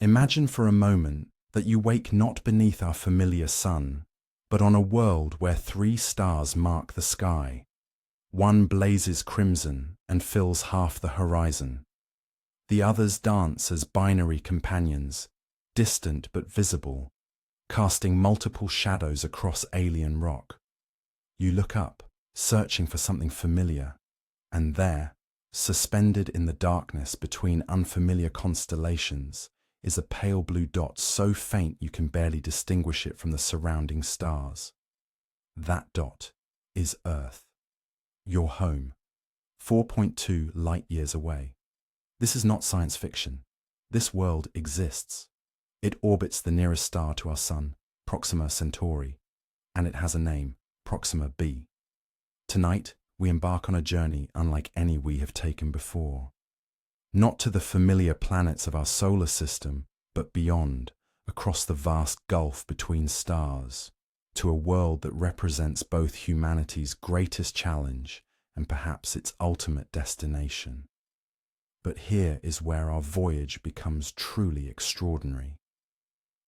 Imagine for a moment that you wake not beneath our familiar sun, but on a world where three stars mark the sky. One blazes crimson and fills half the horizon. The others dance as binary companions, distant but visible, casting multiple shadows across alien rock. You look up, searching for something familiar, and there, suspended in the darkness between unfamiliar constellations, is a pale blue dot so faint you can barely distinguish it from the surrounding stars. That dot is Earth, your home, 4.2 light-years away. This is not science fiction. This world exists. It orbits the nearest star to our Sun, Proxima Centauri, and it has a name, Proxima b. Tonight, we embark on a journey unlike any we have taken before. Not to the familiar planets of our solar system, but beyond, across the vast gulf between stars, to a world that represents both humanity's greatest challenge and perhaps its ultimate destination. But here is where our voyage becomes truly extraordinary.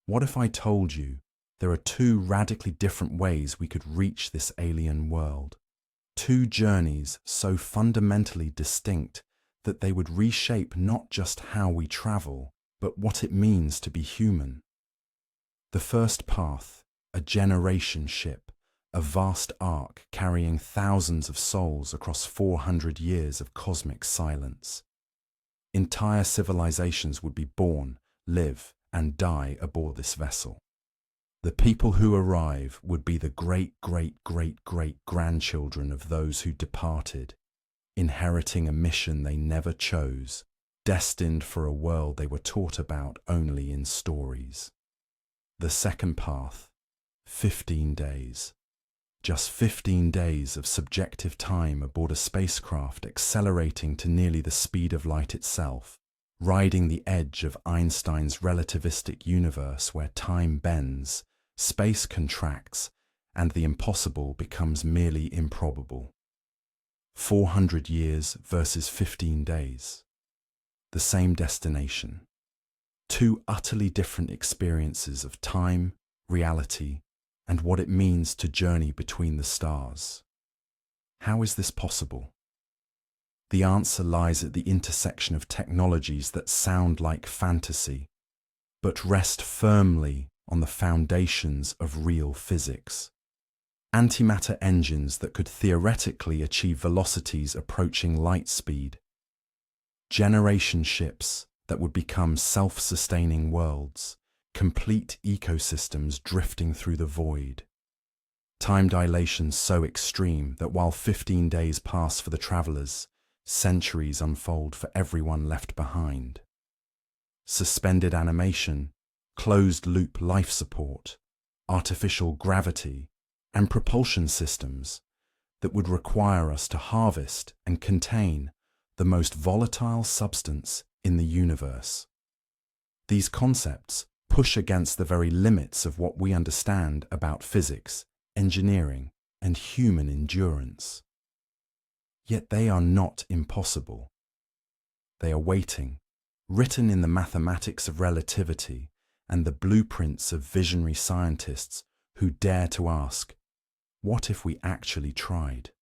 What if I told you there are two radically different ways we could reach this alien world? Two journeys so fundamentally distinct that they would reshape not just how we travel, but what it means to be human. The first path, a generation ship, a vast ark carrying thousands of souls across 400 years of cosmic silence. Entire civilizations would be born, live, and die aboard this vessel. The people who arrive would be the great-great-great-great-grandchildren of those who departed, inheriting a mission they never chose, destined for a world they were taught about only in stories. The second path, 15 days. Just 15 days of subjective time aboard a spacecraft accelerating to nearly the speed of light itself, riding the edge of Einstein's relativistic universe where time bends, space contracts, and the impossible becomes merely improbable. 400 years versus 15 days. The same destination. Two utterly different experiences of time, reality, and what it means to journey between the stars. How is this possible? The answer lies at the intersection of technologies that sound like fantasy, but rest firmly on the foundations of real physics. Antimatter engines that could theoretically achieve velocities approaching light speed. Generation ships that would become self-sustaining worlds, complete ecosystems drifting through the void. Time dilation so extreme that while 15 days pass for the travelers, centuries unfold for everyone left behind. Suspended animation, closed-loop life support, artificial gravity, and propulsion systems that would require us to harvest and contain the most volatile substance in the universe. These concepts push against the very limits of what we understand about physics, engineering, and human endurance. Yet they are not impossible. They are waiting, written in the mathematics of relativity and the blueprints of visionary scientists who dare to ask, what if we actually tried?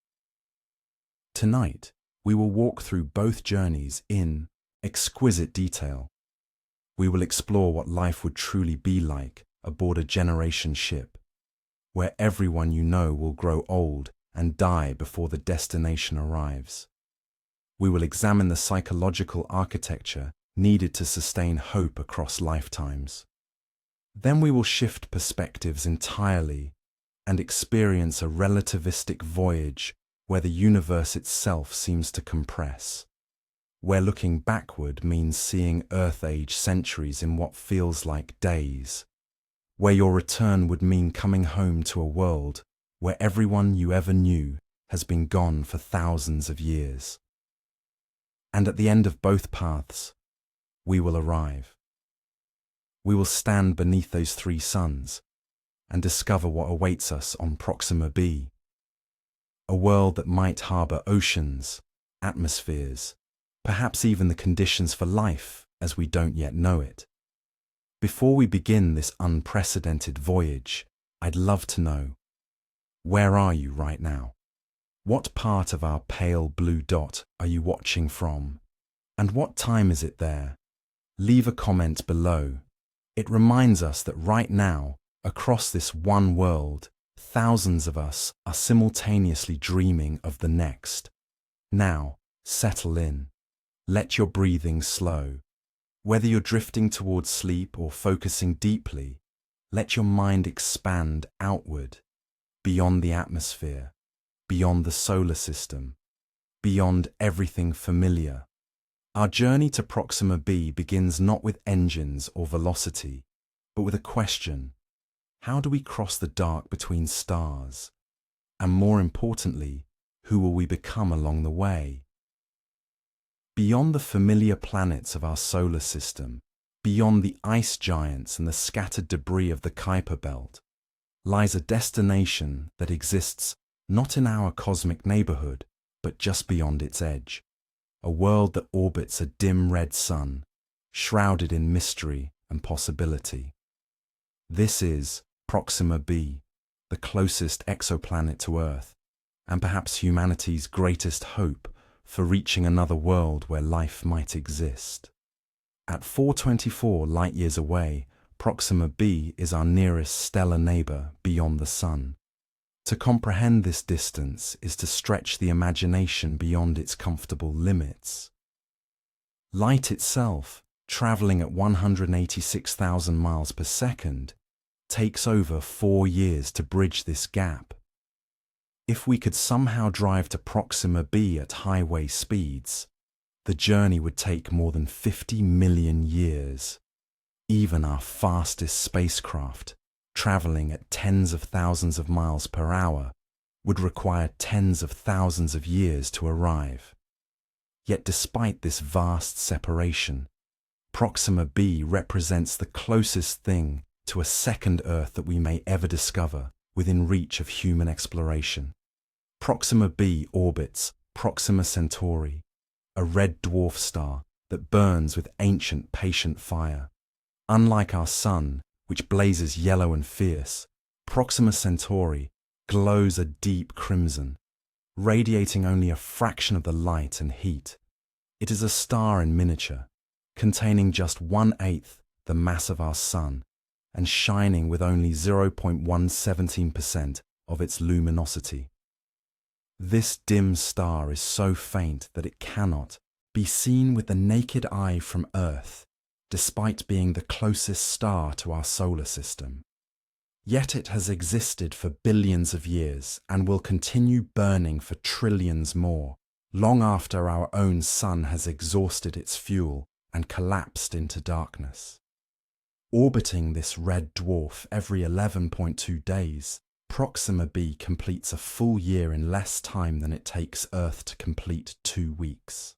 Tonight, we will walk through both journeys in exquisite detail. We will explore what life would truly be like aboard a generation ship, where everyone you know will grow old and die before the destination arrives. We will examine the psychological architecture needed to sustain hope across lifetimes. Then we will shift perspectives entirely and experience a relativistic voyage where the universe itself seems to compress, where looking backward means seeing Earth-age centuries in what feels like days, where your return would mean coming home to a world where everyone you ever knew has been gone for thousands of years. And at the end of both paths, we will arrive. We will stand beneath those three suns and discover what awaits us on Proxima b, a world that might harbour oceans, atmospheres, perhaps even the conditions for life as we don't yet know it. Before we begin this unprecedented voyage, I'd love to know, where are you right now? What part of our pale blue dot are you watching from? And what time is it there? Leave a comment below. It reminds us that right now, across this one world, thousands of us are simultaneously dreaming of the next. Now, settle in. Let your breathing slow. Whether you're drifting towards sleep or focusing deeply, let your mind expand outward, beyond the atmosphere, beyond the solar system, beyond everything familiar. Our journey to Proxima b begins not with engines or velocity, but with a question: how do we cross the dark between stars? And more importantly, who will we become along the way? Beyond the familiar planets of our solar system, beyond the ice giants and the scattered debris of the Kuiper Belt, lies a destination that exists not in our cosmic neighborhood, but just beyond its edge. A world that orbits a dim red sun, shrouded in mystery and possibility. This is Proxima b, the closest exoplanet to Earth, and perhaps humanity's greatest hope for reaching another world where life might exist. At 424 light-years away, Proxima b is our nearest stellar neighbor beyond the Sun. To comprehend this distance is to stretch the imagination beyond its comfortable limits. Light itself, traveling at 186,000 miles per second, takes over 4 years to bridge this gap. If we could somehow drive to Proxima b at highway speeds, the journey would take more than 50 million years. Even our fastest spacecraft, traveling at tens of thousands of miles per hour, would require tens of thousands of years to arrive. Yet despite this vast separation, Proxima b represents the closest thing to a second Earth that we may ever discover within reach of human exploration. Proxima b orbits Proxima Centauri, a red dwarf star that burns with ancient patient fire. Unlike our Sun, which blazes yellow and fierce, Proxima Centauri glows a deep crimson, radiating only a fraction of the light and heat. It is a star in miniature, containing just 1/8 the mass of our Sun, and shining with only 0.117% of its luminosity. This dim star is so faint that it cannot be seen with the naked eye from Earth, despite being the closest star to our solar system. Yet it has existed for billions of years and will continue burning for trillions more, long after our own Sun has exhausted its fuel and collapsed into darkness. Orbiting this red dwarf every 11.2 days, Proxima b completes a full year in less time than it takes Earth to complete 2 weeks.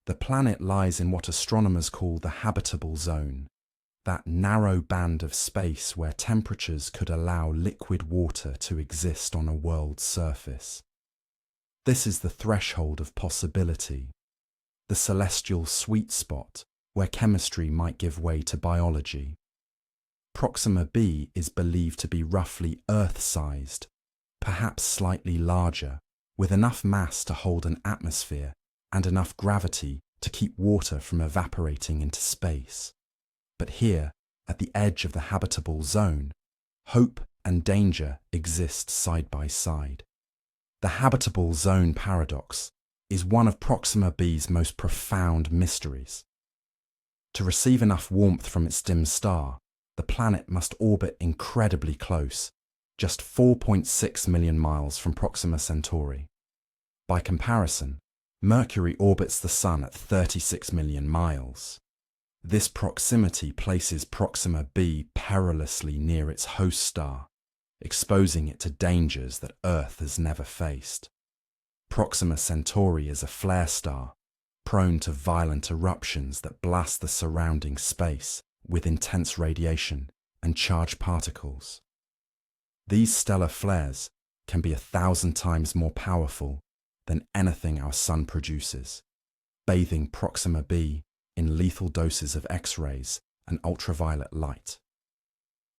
The planet lies in what astronomers call the habitable zone, that narrow band of space where temperatures could allow liquid water to exist on a world's surface. This is the threshold of possibility, the celestial sweet spot where chemistry might give way to biology. Proxima b is believed to be roughly Earth-sized, perhaps slightly larger, with enough mass to hold an atmosphere and enough gravity to keep water from evaporating into space. But here, at the edge of the habitable zone, hope and danger exist side by side. The habitable zone paradox is one of Proxima b's most profound mysteries. To receive enough warmth from its dim star, the planet must orbit incredibly close, just 4.6 million miles from Proxima Centauri. By comparison, Mercury orbits the Sun at 36 million miles. This proximity places Proxima b perilously near its host star, exposing it to dangers that Earth has never faced. Proxima Centauri is a flare star, prone to violent eruptions that blast the surrounding space with intense radiation and charged particles. These stellar flares can be 1,000 times more powerful than anything our Sun produces, bathing Proxima b in lethal doses of X-rays and ultraviolet light.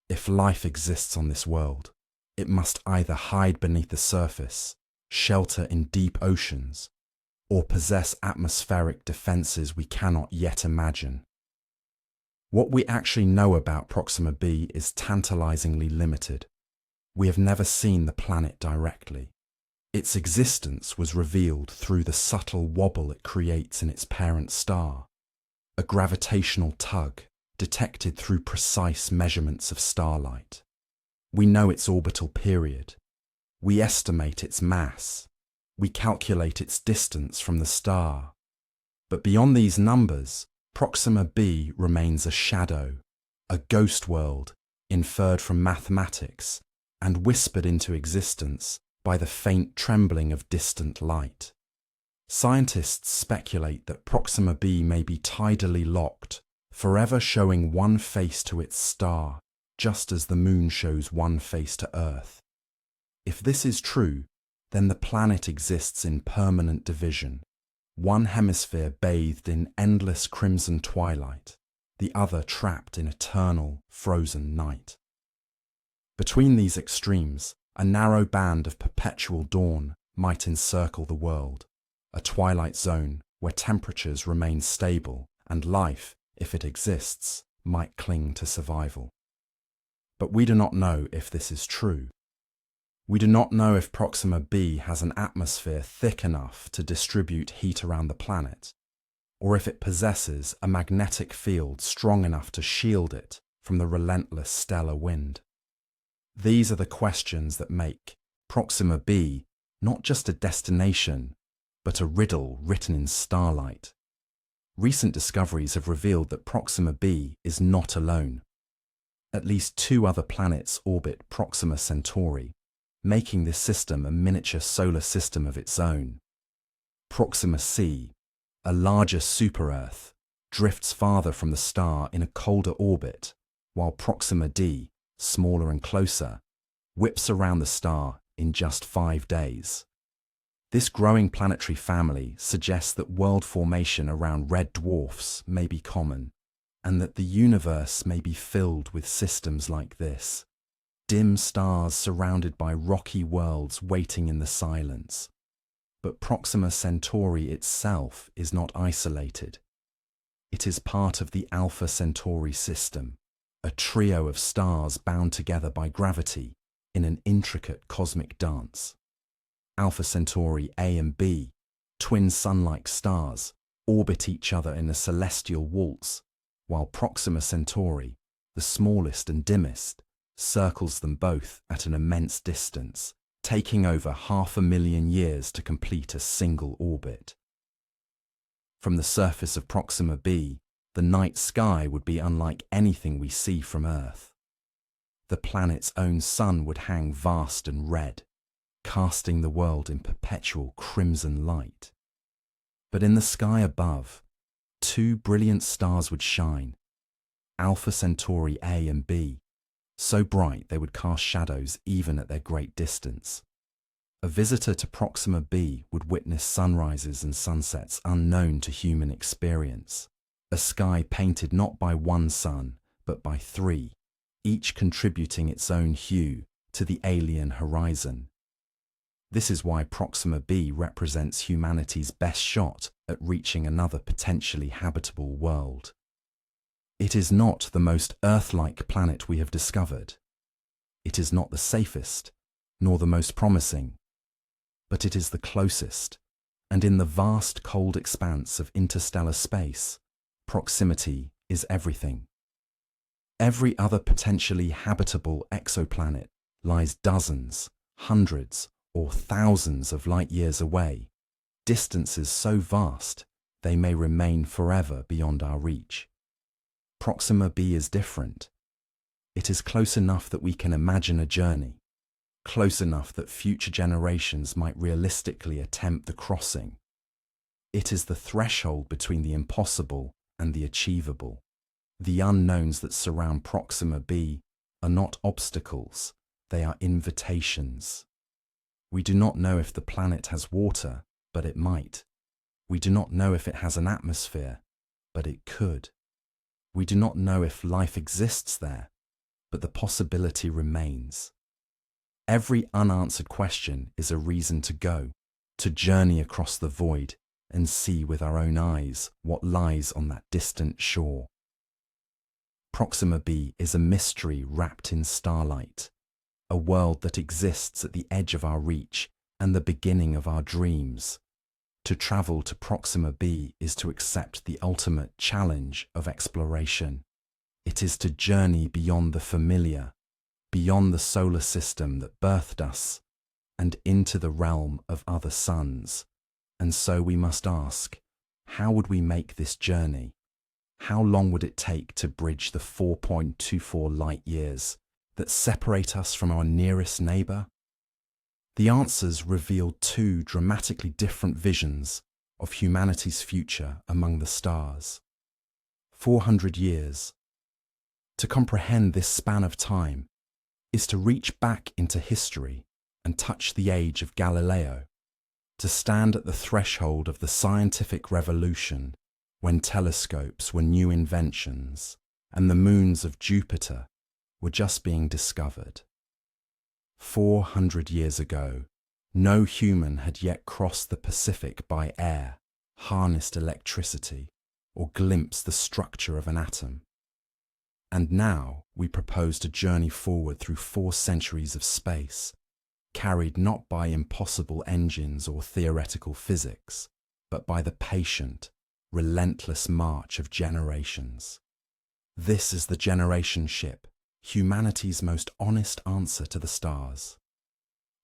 If life exists on this world, it must either hide beneath the surface, shelter in deep oceans, or possess atmospheric defenses we cannot yet imagine. What we actually know about Proxima b is tantalizingly limited. We have never seen the planet directly. Its existence was revealed through the subtle wobble it creates in its parent star, a gravitational tug detected through precise measurements of starlight. We know its orbital period. We estimate its mass. We calculate its distance from the star. But beyond these numbers, Proxima b remains a shadow, a ghost world inferred from mathematics and whispered into existence by the faint trembling of distant light. Scientists speculate that Proxima b may be tidally locked, forever showing one face to its star, just as the moon shows one face to Earth. If this is true, then the planet exists in permanent division, one hemisphere bathed in endless crimson twilight, the other trapped in eternal, frozen night. Between these extremes, a narrow band of perpetual dawn might encircle the world, a twilight zone where temperatures remain stable and life, if it exists, might cling to survival. But we do not know if this is true. We do not know if Proxima b has an atmosphere thick enough to distribute heat around the planet, or if it possesses a magnetic field strong enough to shield it from the relentless stellar wind. These are the questions that make Proxima b not just a destination, but a riddle written in starlight. Recent discoveries have revealed that Proxima b is not alone. At least 2 other planets orbit Proxima Centauri, making this system a miniature solar system of its own. Proxima c, a larger super-Earth, drifts farther from the star in a colder orbit, while Proxima d, smaller and closer, whips around the star in just 5 days. This growing planetary family suggests that world formation around red dwarfs may be common, and that the universe may be filled with systems like this, dim stars surrounded by rocky worlds waiting in the silence. But Proxima Centauri itself is not isolated. It is part of the Alpha Centauri system, a trio of stars bound together by gravity in an intricate cosmic dance. Alpha Centauri A and B, twin sun-like stars, orbit each other in a celestial waltz, while Proxima Centauri, the smallest and dimmest, circles them both at an immense distance, taking over 500,000 years to complete a single orbit. From the surface of Proxima b, the night sky would be unlike anything we see from Earth. The planet's own sun would hang vast and red, casting the world in perpetual crimson light. But in the sky above, 2 brilliant stars would shine, Alpha Centauri A and B, so bright they would cast shadows even at their great distance. A visitor to Proxima b would witness sunrises and sunsets unknown to human experience, a sky painted not by one sun, but by 3, each contributing its own hue to the alien horizon. This is why Proxima b represents humanity's best shot at reaching another potentially habitable world. It is not the most Earth-like planet we have discovered. It is not the safest, nor the most promising, but it is the closest, and in the vast cold expanse of interstellar space, proximity is everything. Every other potentially habitable exoplanet lies dozens, hundreds, or thousands of light years away, distances so vast they may remain forever beyond our reach. Proxima b is different. It is close enough that we can imagine a journey, close enough that future generations might realistically attempt the crossing. It is the threshold between the impossible and the achievable. The unknowns that surround Proxima b are not obstacles, they are invitations. We do not know if the planet has water, but it might. We do not know if it has an atmosphere, but it could. We do not know if life exists there, but the possibility remains. Every unanswered question is a reason to go, to journey across the void and see with our own eyes what lies on that distant shore. Proxima b is a mystery wrapped in starlight, a world that exists at the edge of our reach and the beginning of our dreams. To travel to Proxima b is to accept the ultimate challenge of exploration. It is to journey beyond the familiar, beyond the solar system that birthed us, and into the realm of other suns. And so we must ask, how would we make this journey? How long would it take to bridge the 4.24 light years that separate us from our nearest neighbour? The answers reveal two dramatically different visions of humanity's future among the stars. 400 years. To comprehend this span of time is to reach back into history and touch the age of Galileo, to stand at the threshold of the scientific revolution when telescopes were new inventions and the moons of Jupiter were just being discovered. 400 years ago, no human had yet crossed the Pacific by air, harnessed electricity, or glimpsed the structure of an atom. And now we propose to journey forward through 4 centuries of space, carried not by impossible engines or theoretical physics, but by the patient, relentless march of generations. This is the generation ship, humanity's most honest answer to the stars.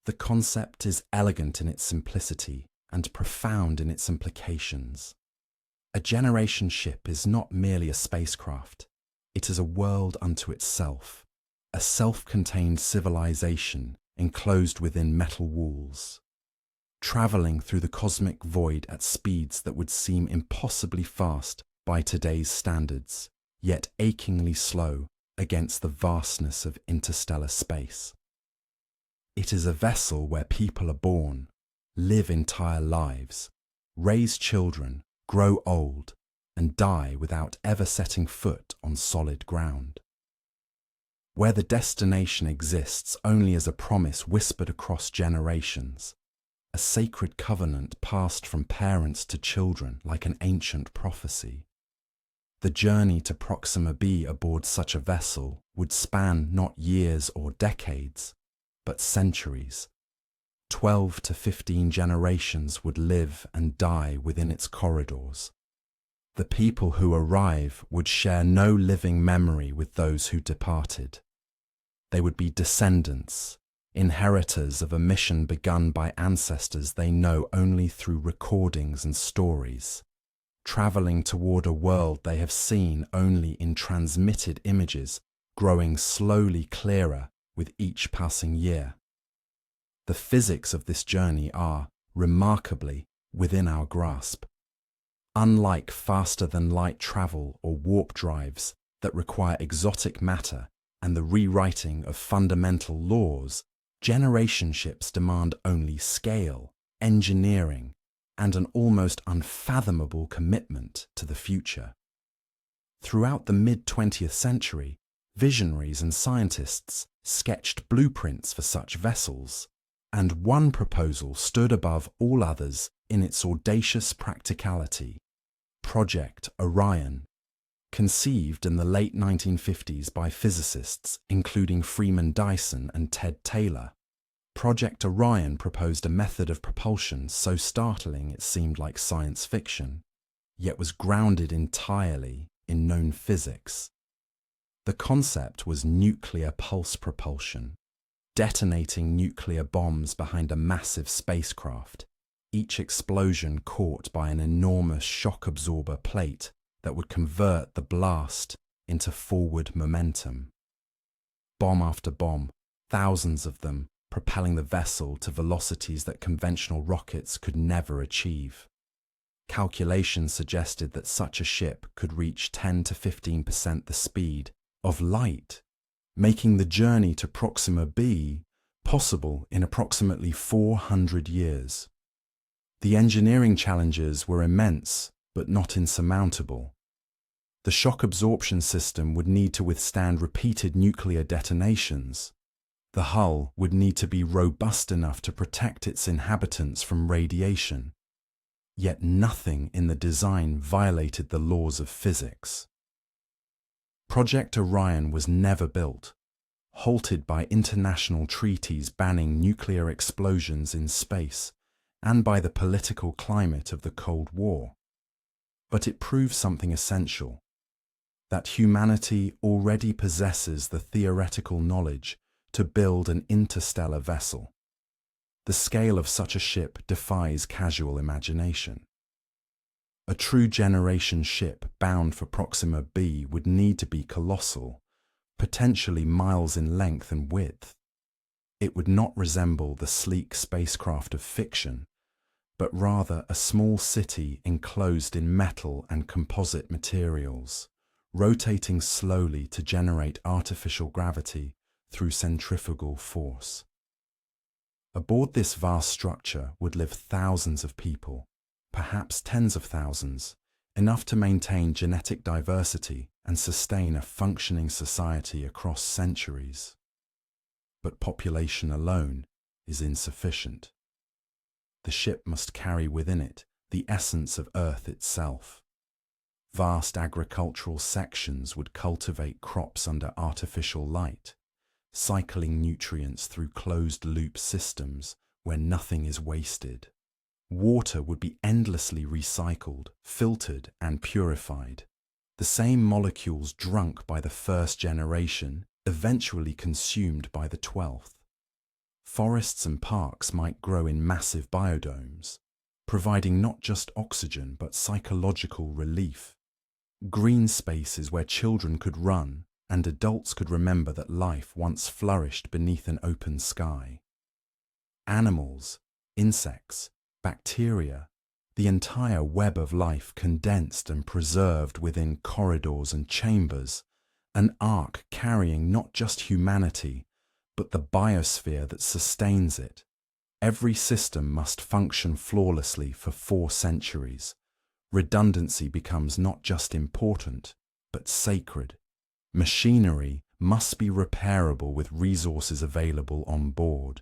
The concept is elegant in its simplicity and profound in its implications. A generation ship is not merely a spacecraft. It is a world unto itself, a self-contained civilization enclosed within metal walls, travelling through the cosmic void at speeds that would seem impossibly fast by today's standards, yet achingly slow against the vastness of interstellar space. It is a vessel where people are born, live entire lives, raise children, grow old, and die without ever setting foot on solid ground. Where the destination exists only as a promise whispered across generations, a sacred covenant passed from parents to children like an ancient prophecy. The journey to Proxima b aboard such a vessel would span not years or decades, but centuries. 12 to 15 generations would live and die within its corridors. The people who arrive would share no living memory with those who departed. They would be descendants, inheritors of a mission begun by ancestors they know only through recordings and stories, travelling toward a world they have seen only in transmitted images, growing slowly clearer with each passing year. The physics of this journey are, remarkably, within our grasp. Unlike faster-than-light travel or warp drives that require exotic matter and the rewriting of fundamental laws, generation ships demand only scale, engineering, and an almost unfathomable commitment to the future. Throughout the mid-20th century, visionaries and scientists sketched blueprints for such vessels, and one proposal stood above all others in its audacious practicality: Project Orion. Conceived in the late 1950s by physicists including Freeman Dyson and Ted Taylor, Project Orion proposed a method of propulsion so startling it seemed like science fiction, yet was grounded entirely in known physics. The concept was nuclear pulse propulsion, detonating nuclear bombs behind a massive spacecraft, each explosion caught by an enormous shock absorber plate that would convert the blast into forward momentum. Bomb after bomb, thousands of them, propelling the vessel to velocities that conventional rockets could never achieve. Calculations suggested that such a ship could reach 10 to 15% the speed of light, making the journey to Proxima b possible in approximately 400 years. The engineering challenges were immense, but not insurmountable. The shock absorption system would need to withstand repeated nuclear detonations. The hull would need to be robust enough to protect its inhabitants from radiation. Yet nothing in the design violated the laws of physics. Project Orion was never built, halted by international treaties banning nuclear explosions in space and by the political climate of the Cold War. But it proves something essential: that humanity already possesses the theoretical knowledge to build an interstellar vessel. The scale of such a ship defies casual imagination. A true generation ship bound for Proxima b would need to be colossal, potentially miles in length and width. It would not resemble the sleek spacecraft of fiction, but rather a small city enclosed in metal and composite materials, rotating slowly to generate artificial gravity through centrifugal force. Aboard this vast structure would live thousands of people, perhaps tens of thousands, enough to maintain genetic diversity and sustain a functioning society across centuries. But population alone is insufficient. The ship must carry within it the essence of Earth itself. Vast agricultural sections would cultivate crops under artificial light, cycling nutrients through closed-loop systems where nothing is wasted. Water would be endlessly recycled, filtered, and purified. The same molecules drunk by the first generation, eventually consumed by the 12th. Forests and parks might grow in massive biodomes, providing not just oxygen but psychological relief. Green spaces where children could run and adults could remember that life once flourished beneath an open sky. Animals, insects, bacteria, the entire web of life condensed and preserved within corridors and chambers, an ark carrying not just humanity, but the biosphere that sustains it. Every system must function flawlessly for 4 centuries. Redundancy becomes not just important, but sacred. Machinery must be repairable with resources available on board.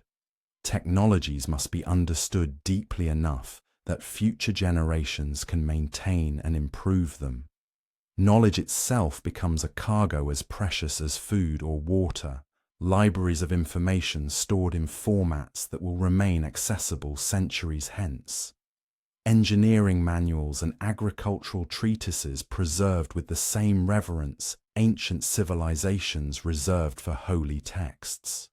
Technologies must be understood deeply enough that future generations can maintain and improve them. Knowledge itself becomes a cargo as precious as food or water, libraries of information stored in formats that will remain accessible centuries hence. Engineering manuals and agricultural treatises preserved with the same reverence ancient civilizations reserved for holy texts.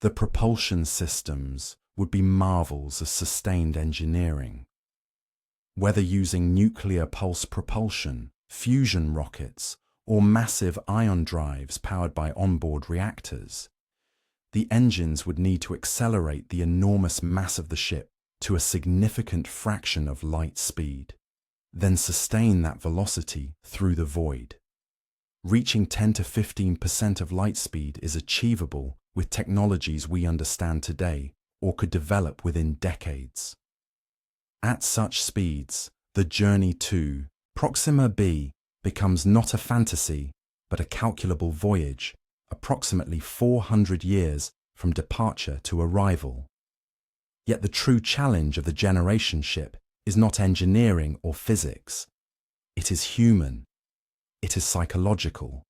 The propulsion systems would be marvels of sustained engineering. Whether using nuclear pulse propulsion, fusion rockets, or massive ion drives powered by onboard reactors, the engines would need to accelerate the enormous mass of the ship to a significant fraction of light speed, then sustain that velocity through the void. Reaching 10 to 15% of light speed is achievable with technologies we understand today or could develop within decades. At such speeds, the journey to Proxima b becomes not a fantasy, but a calculable voyage, approximately 400 years from departure to arrival. Yet the true challenge of the generation ship is not engineering or physics. It is human. It is psychological.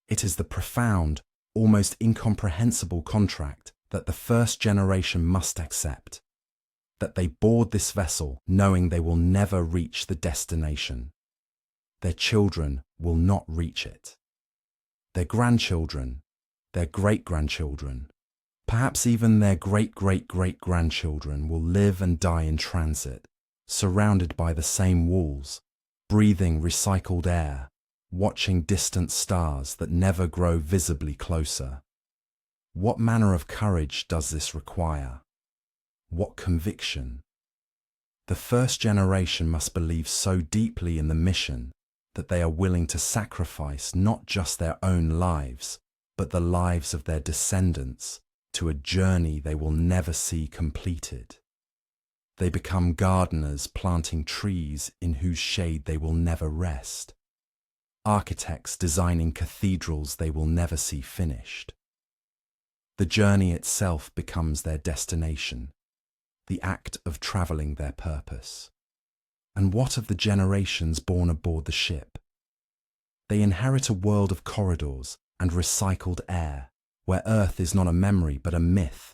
It is the profound, almost incomprehensible contract that the first generation must accept, that they board this vessel knowing they will never reach the destination. Their children will not reach it. Their grandchildren, their great-grandchildren, perhaps even their great-great-great-grandchildren will live and die in transit, surrounded by the same walls, breathing recycled air, watching distant stars that never grow visibly closer. What manner of courage does this require? What conviction? The first generation must believe so deeply in the mission that they are willing to sacrifice not just their own lives, but the lives of their descendants to a journey they will never see completed. They become gardeners planting trees in whose shade they will never rest. architects designing cathedrals they will never see finished. The journey itself becomes their destination, the act of traveling their purpose. And what of the generations born aboard the ship? They inherit a world of corridors and recycled air, where Earth is not a memory but a myth,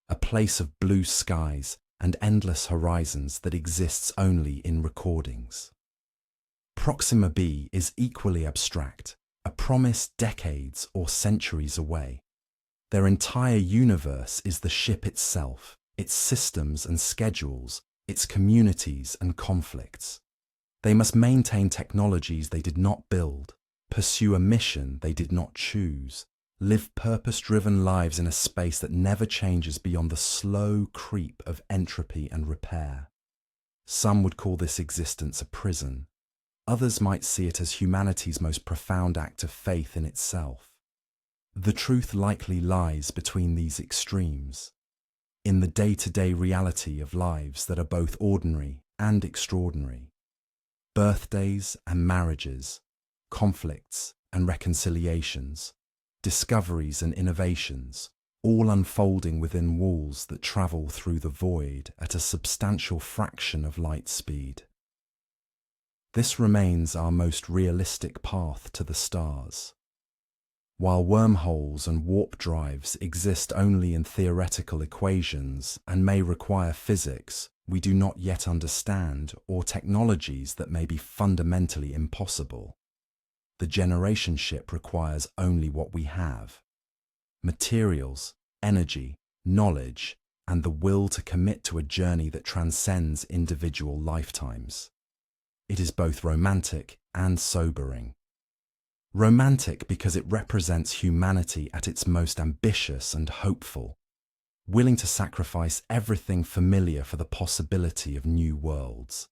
a place of blue skies and endless horizons that exists only in recordings. Proxima b is equally abstract, a promise decades or centuries away. Their entire universe is the ship itself, its systems and schedules, its communities and conflicts. They must maintain technologies they did not build, pursue a mission they did not choose, live purpose-driven lives in a space that never changes beyond the slow creep of entropy and repair. Some would call this existence a prison. Others might see it as humanity's most profound act of faith in itself. The truth likely lies between these extremes, in the day-to-day reality of lives that are both ordinary and extraordinary. Birthdays and marriages, conflicts and reconciliations, discoveries and innovations, all unfolding within walls that travel through the void at a substantial fraction of light speed. This remains our most realistic path to the stars. While wormholes and warp drives exist only in theoretical equations and may require physics we do not yet understand or technologies that may be fundamentally impossible, the generation ship requires only what we have: materials, energy, knowledge, and the will to commit to a journey that transcends individual lifetimes. It is both romantic and sobering. Romantic because it represents humanity at its most ambitious and hopeful, willing to sacrifice everything familiar for the possibility of new worlds.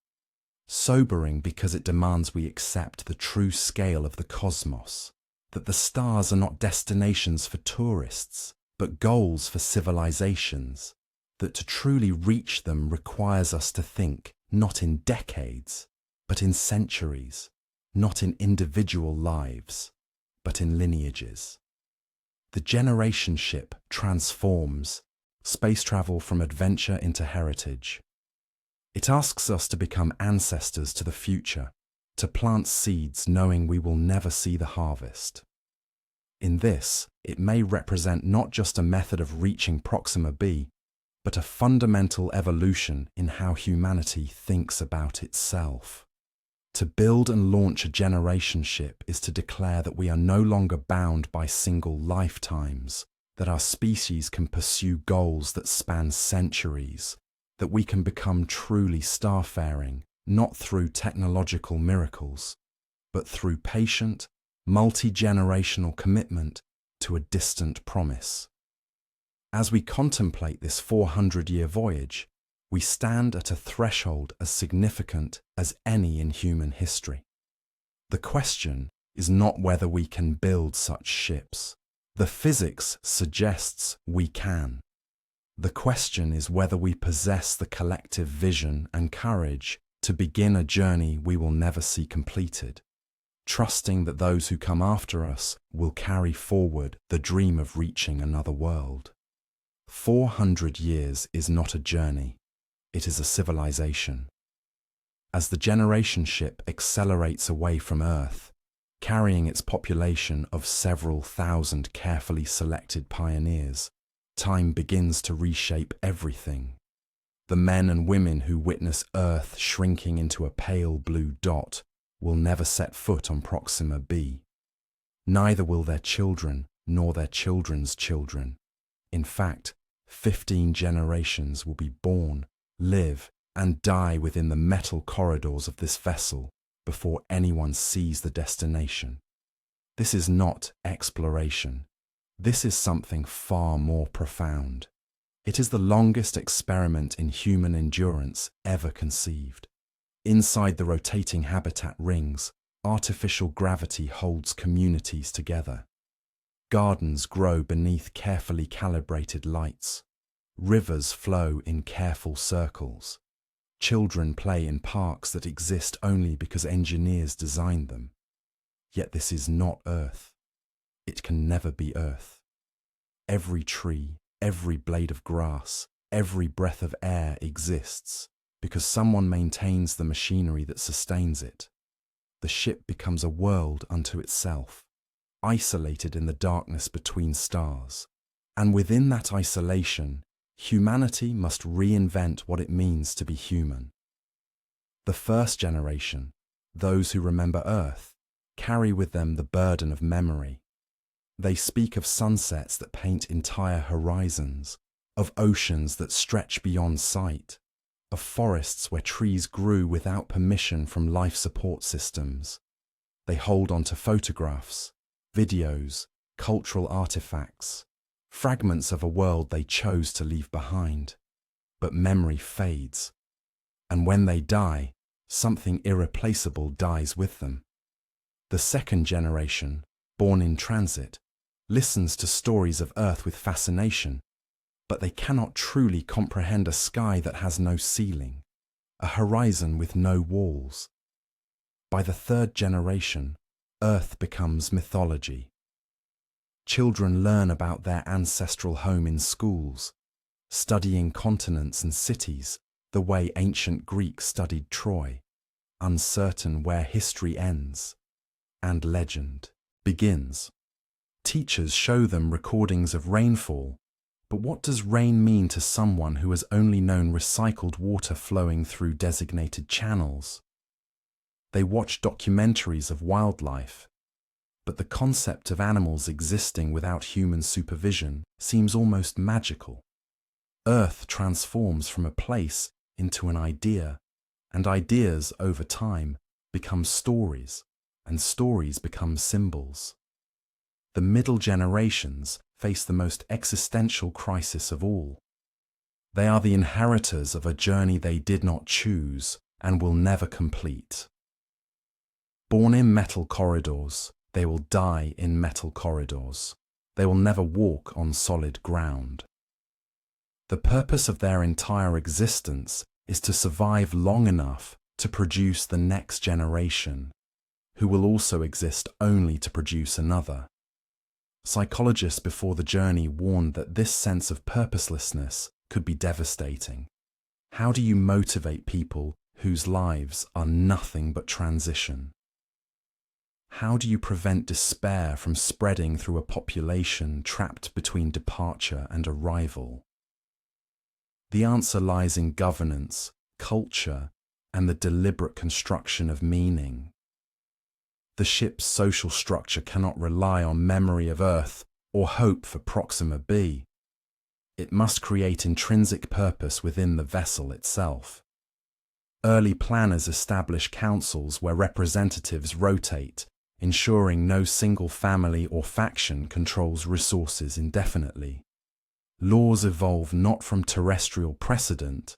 Sobering because it demands we accept the true scale of the cosmos, that the stars are not destinations for tourists, but goals for civilizations, that to truly reach them requires us to think not in decades, but in centuries, not in individual lives, but in lineages. The generation ship transforms space travel from adventure into heritage. It asks us to become ancestors to the future, to plant seeds knowing we will never see the harvest. In this, it may represent not just a method of reaching Proxima b, but a fundamental evolution in how humanity thinks about itself. To build and launch a generation ship is to declare that we are no longer bound by single lifetimes, that our species can pursue goals that span centuries, that we can become truly starfaring, not through technological miracles, but through patient, multi-generational commitment to a distant promise. As we contemplate this 400-year voyage, we stand at a threshold as significant as any in human history. The question is not whether we can build such ships. The physics suggests we can. The question is whether we possess the collective vision and courage to begin a journey we will never see completed, trusting that those who come after us will carry forward the dream of reaching another world. 400 years is not a journey. It is a civilization. As the generation ship accelerates away from Earth, carrying its population of several thousand carefully selected pioneers, time begins to reshape everything. The men and women who witness Earth shrinking into a pale blue dot will never set foot on Proxima b. Neither will their children nor their children's children. In fact, 15 generations will be born, live, and die within the metal corridors of this vessel before anyone sees the destination. This is not exploration. This is something far more profound. It is the longest experiment in human endurance ever conceived. Inside the rotating habitat rings, artificial gravity holds communities together. Gardens grow beneath carefully calibrated lights. Rivers flow in careful circles. Children play in parks that exist only because engineers designed them. Yet this is not Earth. It can never be Earth. Every tree, every blade of grass, every breath of air exists because someone maintains the machinery that sustains it. The ship becomes a world unto itself, isolated in the darkness between stars. And within that isolation, humanity must reinvent what it means to be human. The first generation, those who remember Earth, carry with them the burden of memory. They speak of sunsets that paint entire horizons, of oceans that stretch beyond sight, of forests where trees grew without permission from life support systems. They hold on to photographs, videos, cultural artifacts, fragments of a world they chose to leave behind. But memory fades, and when they die, something irreplaceable dies with them. The second generation, born in transit, listens to stories of Earth with fascination, but they cannot truly comprehend a sky that has no ceiling, a horizon with no walls. By the third generation, Earth becomes mythology. Children learn about their ancestral home in schools, studying continents and cities the way ancient Greeks studied Troy, uncertain where history ends and legend begins. Teachers show them recordings of rainfall, but what does rain mean to someone who has only known recycled water flowing through designated channels? They watch documentaries of wildlife, but the concept of animals existing without human supervision seems almost magical. Earth transforms from a place into an idea, and ideas over time become stories, and stories become symbols. The middle generations face the most existential crisis of all. They are the inheritors of a journey they did not choose and will never complete. Born in metal corridors, they will die in metal corridors. They will never walk on solid ground. The purpose of their entire existence is to survive long enough to produce the next generation, who will also exist only to produce another. Psychologists before the journey warned that this sense of purposelessness could be devastating. How do you motivate people whose lives are nothing but transition? How do you prevent despair from spreading through a population trapped between departure and arrival? The answer lies in governance, culture, and the deliberate construction of meaning. The ship's social structure cannot rely on memory of Earth or hope for Proxima B. It must create intrinsic purpose within the vessel itself. Early planners establish councils where representatives rotate, ensuring no single family or faction controls resources indefinitely. Laws evolve not from terrestrial precedent,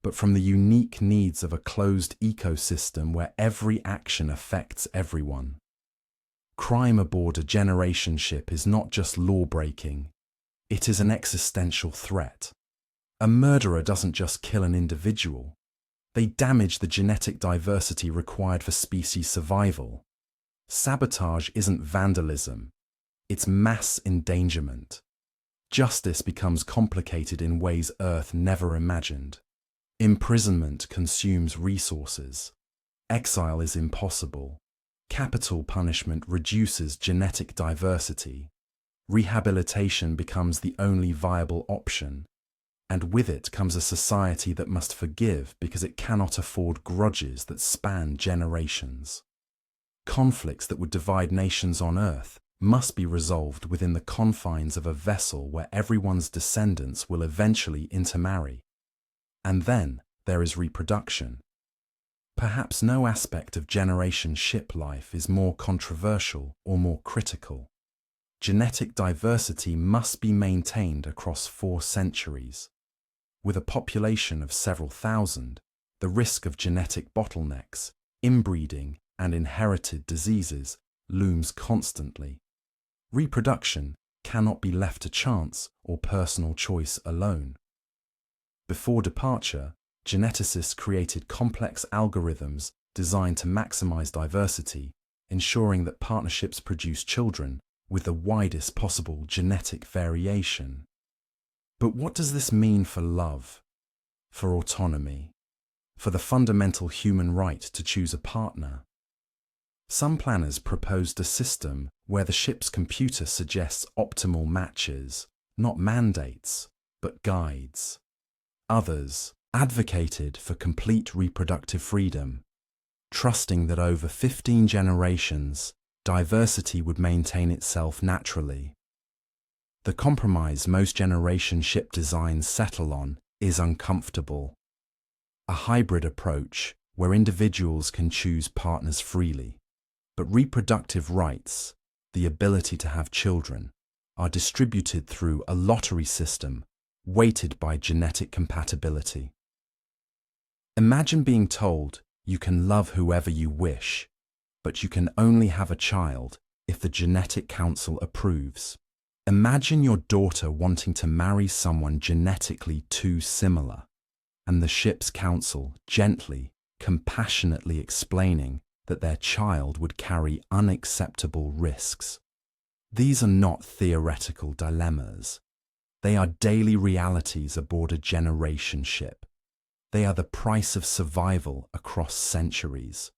but from the unique needs of a closed ecosystem where every action affects everyone. Crime aboard a generation ship is not just law-breaking, it is an existential threat. A murderer doesn't just kill an individual, they damage the genetic diversity required for species survival. Sabotage isn't vandalism, it's mass endangerment. Justice becomes complicated in ways Earth never imagined. Imprisonment consumes resources. Exile is impossible. Capital punishment reduces genetic diversity. Rehabilitation becomes the only viable option. And with it comes a society that must forgive because it cannot afford grudges that span generations. Conflicts that would divide nations on Earth must be resolved within the confines of a vessel where everyone's descendants will eventually intermarry. And then there is reproduction. Perhaps no aspect of generation ship life is more controversial or more critical. Genetic diversity must be maintained across 4 centuries. With a population of several thousand, the risk of genetic bottlenecks, inbreeding, and inherited diseases looms constantly. Reproduction cannot be left to chance or personal choice alone. Before departure, geneticists created complex algorithms designed to maximize diversity, ensuring that partnerships produce children with the widest possible genetic variation. But what does this mean for love, for autonomy, for the fundamental human right to choose a partner? Some planners proposed a system where the ship's computer suggests optimal matches, not mandates, but guides. Others advocated for complete reproductive freedom, trusting that over 15 generations, diversity would maintain itself naturally. The compromise most generation ship designs settle on is uncomfortable. A hybrid approach where individuals can choose partners freely, but reproductive rights, the ability to have children, are distributed through a lottery system weighted by genetic compatibility. Imagine being told you can love whoever you wish, but you can only have a child if the genetic council approves. Imagine your daughter wanting to marry someone genetically too similar, and the ship's council gently, compassionately explaining that their child would carry unacceptable risks. These are not theoretical dilemmas. They are daily realities aboard a generation ship. They are the price of survival across centuries.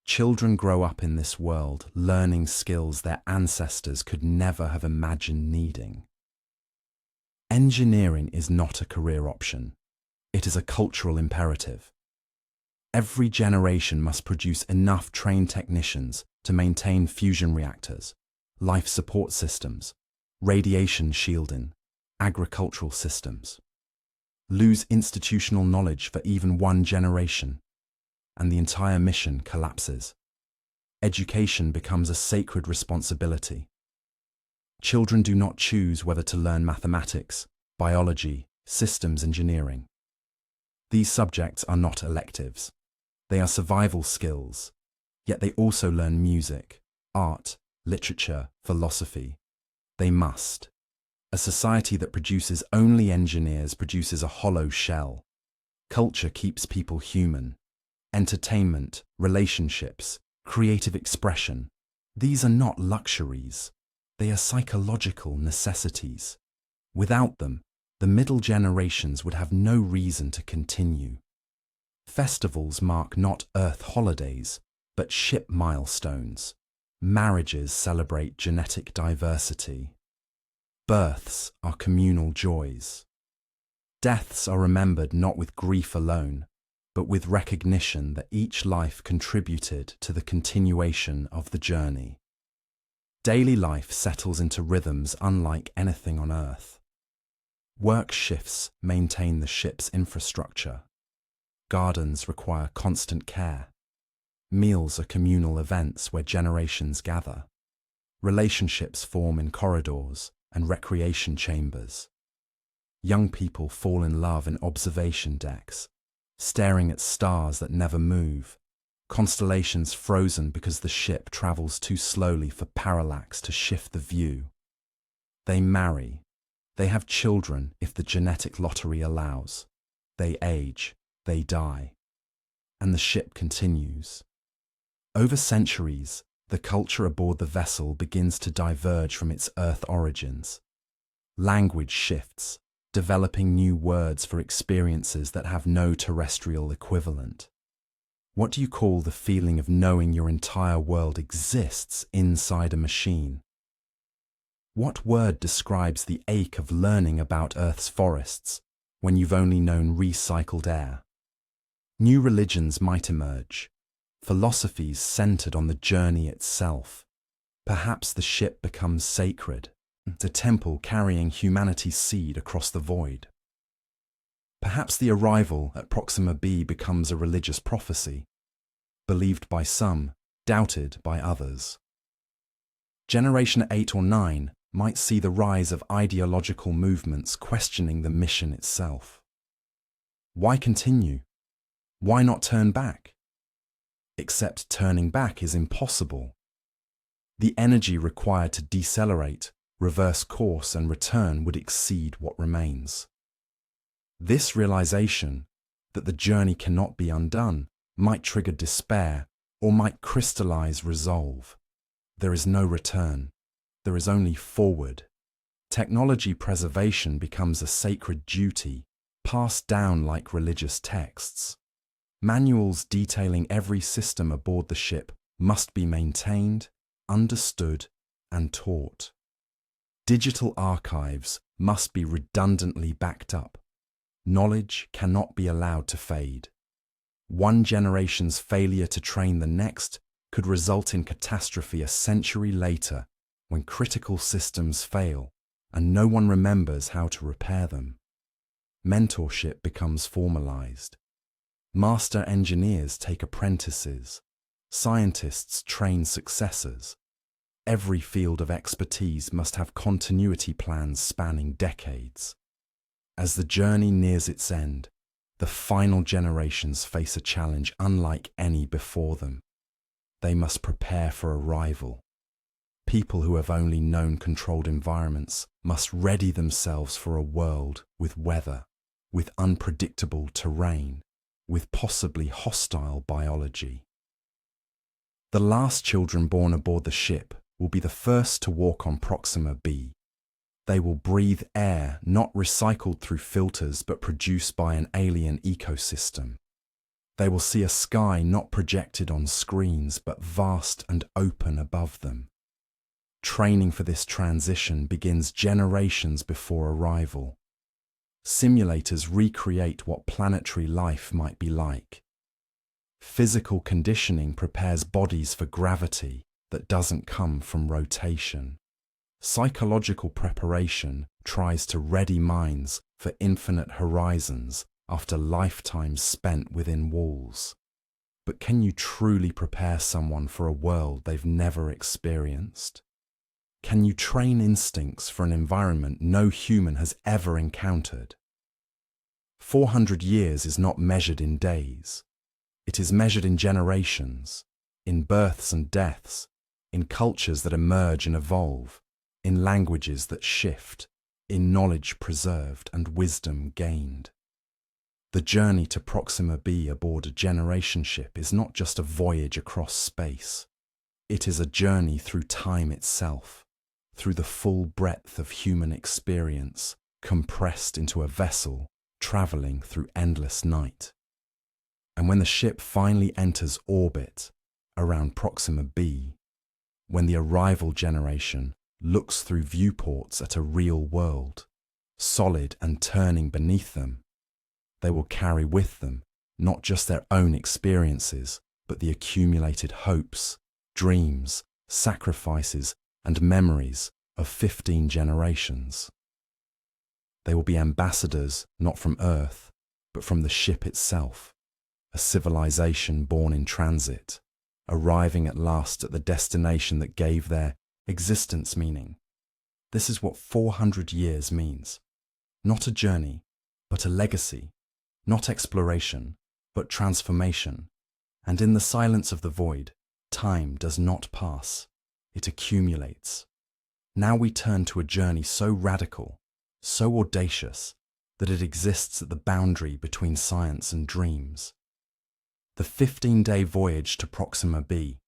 Children grow up in this world learning skills their ancestors could never have imagined needing. Engineering is not a career option. It is a cultural imperative. Every generation must produce enough trained technicians to maintain fusion reactors, life support systems, radiation shielding, agricultural systems. Lose institutional knowledge for even one generation, and the entire mission collapses. Education becomes a sacred responsibility. Children do not choose whether to learn mathematics, biology, systems engineering. These subjects are not electives. They are survival skills, yet they also learn music, art, literature, philosophy. They must. A society that produces only engineers produces a hollow shell. Culture keeps people human. Entertainment, relationships, creative expression. These are not luxuries. They are psychological necessities. Without them, the middle generations would have no reason to continue. Festivals mark not Earth holidays, but ship milestones. Marriages celebrate genetic diversity. Births are communal joys. Deaths are remembered not with grief alone, but with recognition that each life contributed to the continuation of the journey. Daily life settles into rhythms unlike anything on Earth. Work shifts maintain the ship's infrastructure. Gardens require constant care. Meals are communal events where generations gather. Relationships form in corridors and recreation chambers. Young people fall in love in observation decks, staring at stars that never move, constellations frozen because the ship travels too slowly for parallax to shift the view. They marry. They have children if the genetic lottery allows. They age. They die. And the ship continues. Over centuries, the culture aboard the vessel begins to diverge from its Earth origins. Language shifts, developing new words for experiences that have no terrestrial equivalent. What do you call the feeling of knowing your entire world exists inside a machine? What word describes the ache of learning about Earth's forests when you've only known recycled air? New religions might emerge, philosophies centered on the journey itself. Perhaps the ship becomes sacred, the temple carrying humanity's seed across the void. Perhaps the arrival at Proxima b becomes a religious prophecy, believed by some, doubted by others. Generation 8 or 9 might see the rise of ideological movements questioning the mission itself. Why continue? Why not turn back? Except turning back is impossible. The energy required to decelerate, reverse course and return would exceed what remains. This realization that the journey cannot be undone might trigger despair or might crystallize resolve. There is no return. There is only forward. Technology preservation becomes a sacred duty, passed down like religious texts. Manuals detailing every system aboard the ship must be maintained, understood, and taught. Digital archives must be redundantly backed up. Knowledge cannot be allowed to fade. One generation's failure to train the next could result in catastrophe a century later when critical systems fail and no one remembers how to repair them. Mentorship becomes formalized. Master engineers take apprentices. Scientists train successors. Every field of expertise must have continuity plans spanning decades. As the journey nears its end, the final generations face a challenge unlike any before them. They must prepare for arrival. People who have only known controlled environments must ready themselves for a world with weather, with unpredictable terrain, with possibly hostile biology. The last children born aboard the ship will be the first to walk on Proxima B. They will breathe air not recycled through filters but produced by an alien ecosystem. They will see a sky not projected on screens but vast and open above them. Training for this transition begins generations before arrival. Simulators recreate what planetary life might be like. Physical conditioning prepares bodies for gravity that doesn't come from rotation. Psychological preparation tries to ready minds for infinite horizons after lifetimes spent within walls. But can you truly prepare someone for a world they've never experienced? Can you train instincts for an environment no human has ever encountered? 400 years is not measured in days. It is measured in generations, in births and deaths, in cultures that emerge and evolve, in languages that shift, in knowledge preserved and wisdom gained. The journey to Proxima B aboard a generation ship is not just a voyage across space. It is a journey through time itself, through the full breadth of human experience, compressed into a vessel traveling through endless night. And when the ship finally enters orbit around Proxima B, when the arrival generation looks through viewports at a real world, solid and turning beneath them, they will carry with them not just their own experiences, but the accumulated hopes, dreams, sacrifices, and memories of 15 generations. They will be ambassadors not from Earth, but from the ship itself, a civilization born in transit, arriving at last at the destination that gave their existence meaning. This is what 400 years means. Not a journey, but a legacy. Not exploration, but transformation. And in the silence of the void, time does not pass. It accumulates. Now we turn to a journey so radical, so audacious, that it exists at the boundary between science and dreams. The 15-day voyage to Proxima B,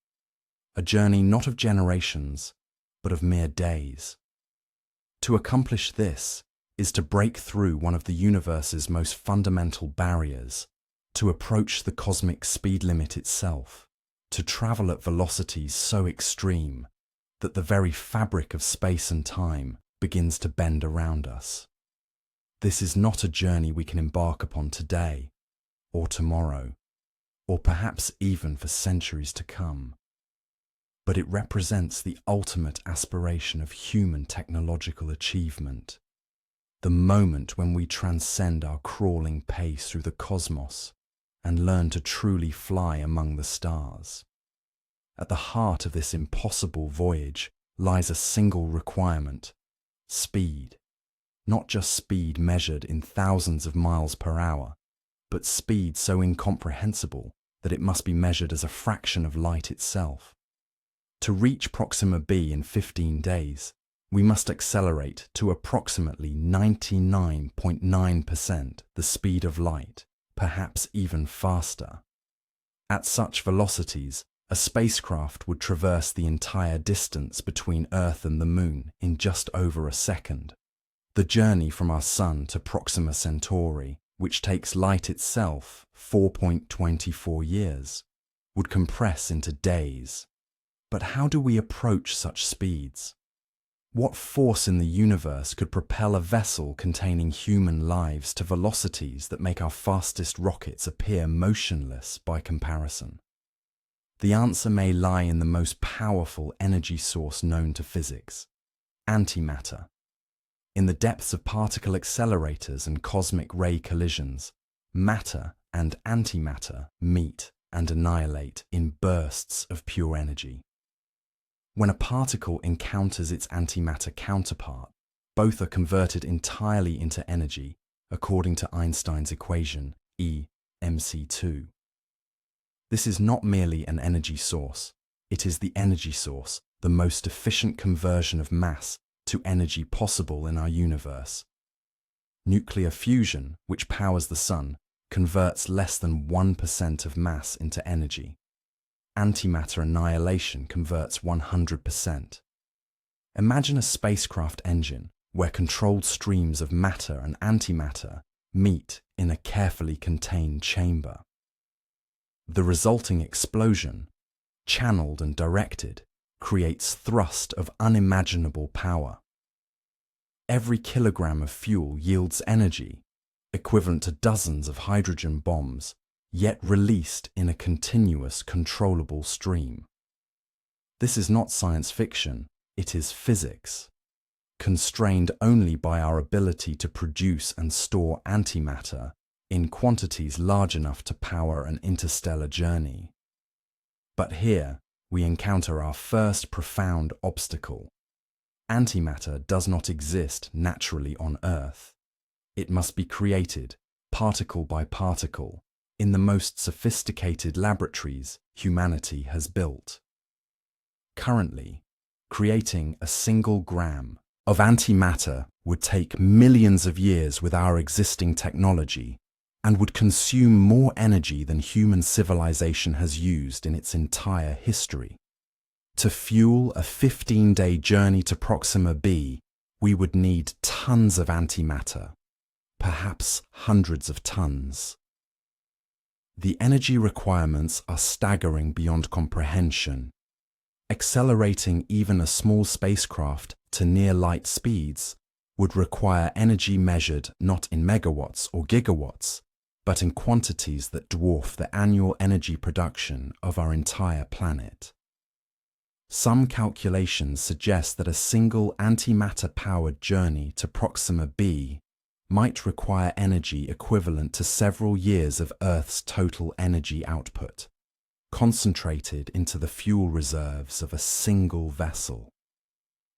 a journey not of generations, but of mere days. To accomplish this is to break through one of the universe's most fundamental barriers, to approach the cosmic speed limit itself, to travel at velocities so extreme that the very fabric of space and time begins to bend around us. This is not a journey we can embark upon today, or tomorrow, or perhaps even for centuries to come. But it represents the ultimate aspiration of human technological achievement, the moment when we transcend our crawling pace through the cosmos and learn to truly fly among the stars. At the heart of this impossible voyage lies a single requirement: speed. Not just speed measured in thousands of miles per hour, but speed so incomprehensible that it must be measured as a fraction of light itself. To reach Proxima B in 15 days, we must accelerate to approximately 99.9% the speed of light, perhaps even faster. At such velocities, A spacecraft would traverse the entire distance between Earth and the Moon in just over a second. The journey from our Sun to Proxima Centauri, which takes light itself 4.24 years, would compress into days. But how do we approach such speeds? What force in the universe could propel a vessel containing human lives to velocities that make our fastest rockets appear motionless by comparison? The answer may lie in the most powerful energy source known to physics: antimatter. In the depths of particle accelerators and cosmic ray collisions, matter and antimatter meet and annihilate in bursts of pure energy. When a particle encounters its antimatter counterpart, both are converted entirely into energy, according to Einstein's equation E mc2. This is not merely an energy source, it is the energy source, the most efficient conversion of mass to energy possible in our universe. Nuclear fusion, which powers the Sun, converts less than 1% of mass into energy. Antimatter annihilation converts 100%. Imagine a spacecraft engine where controlled streams of matter and antimatter meet in a carefully contained chamber. The resulting explosion, channeled and directed, creates thrust of unimaginable power. Every kilogram of fuel yields energy, equivalent to dozens of hydrogen bombs, yet released in a continuous, controllable stream. This is not science fiction, it is physics, constrained only by our ability to produce and store antimatter in quantities large enough to power an interstellar journey. But here, we encounter our first profound obstacle. Antimatter does not exist naturally on Earth. It must be created, particle by particle, in the most sophisticated laboratories humanity has built. Currently, creating a single gram of antimatter would take millions of years with our existing technology and would consume more energy than human civilization has used in its entire history. To fuel a 15-day journey to Proxima b, we would need tons of antimatter, perhaps hundreds of tons. The energy requirements are staggering beyond comprehension. Accelerating even a small spacecraft to near light speeds would require energy measured not in megawatts or gigawatts, but in quantities that dwarf the annual energy production of our entire planet. Some calculations suggest that a single antimatter-powered journey to Proxima b might require energy equivalent to several years of Earth's total energy output, concentrated into the fuel reserves of a single vessel.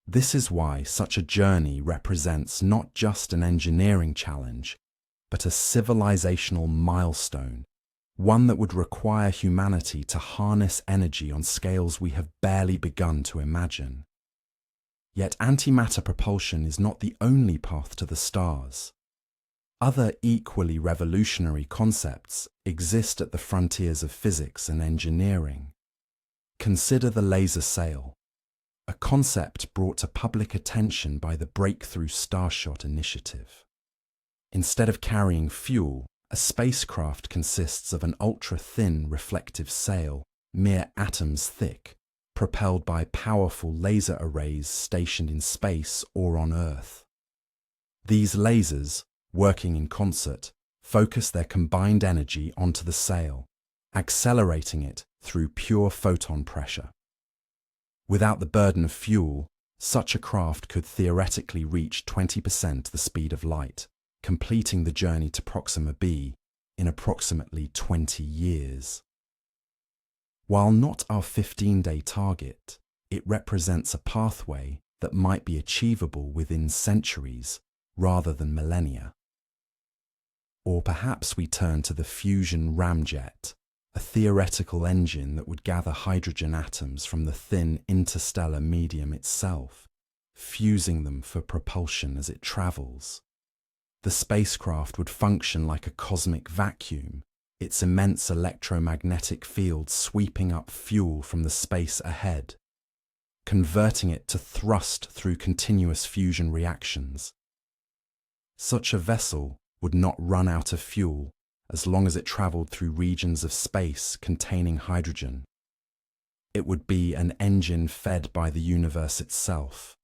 This is why such a journey represents not just an engineering challenge, but a civilizational milestone, one that would require humanity to harness energy on scales we have barely begun to imagine. Yet antimatter propulsion is not the only path to the stars. Other equally revolutionary concepts exist at the frontiers of physics and engineering. Consider the laser sail, a concept brought to public attention by the Breakthrough Starshot initiative. Instead of carrying fuel, a spacecraft consists of an ultra-thin reflective sail, mere atoms thick, propelled by powerful laser arrays stationed in space or on Earth. These lasers, working in concert, focus their combined energy onto the sail, accelerating it through pure photon pressure. Without the burden of fuel, such a craft could theoretically reach 20% the speed of light, completing the journey to Proxima b in approximately 20 years. While not our 15-day target, it represents a pathway that might be achievable within centuries rather than millennia. Or perhaps we turn to the fusion ramjet, a theoretical engine that would gather hydrogen atoms from the thin interstellar medium itself, fusing them for propulsion as it travels. The spacecraft would function like a cosmic vacuum, its immense electromagnetic field sweeping up fuel from the space ahead, converting it to thrust through continuous fusion reactions. Such a vessel would not run out of fuel as long as it travelled through regions of space containing hydrogen. It would be an engine fed by the universe itself.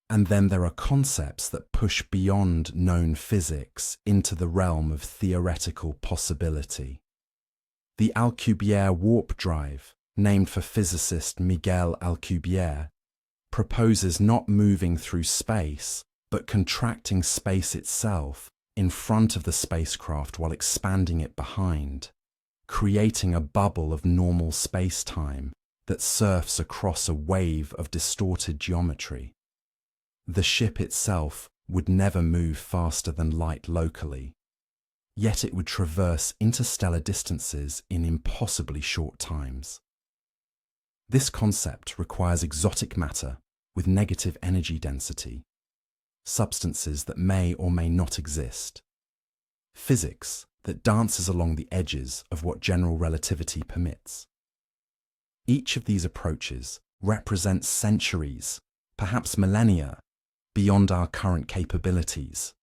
And then there are concepts that push beyond known physics into the realm of theoretical possibility. The Alcubierre warp drive, named for physicist Miguel Alcubierre, proposes not moving through space, but contracting space itself in front of the spacecraft while expanding it behind, creating a bubble of normal space-time that surfs across a wave of distorted geometry. The ship itself would never move faster than light locally, yet it would traverse interstellar distances in impossibly short times. This concept requires exotic matter with negative energy density, substances that may or may not exist, physics that dances along the edges of what general relativity permits. Each of these approaches represents centuries, perhaps millennia, beyond our current capabilities.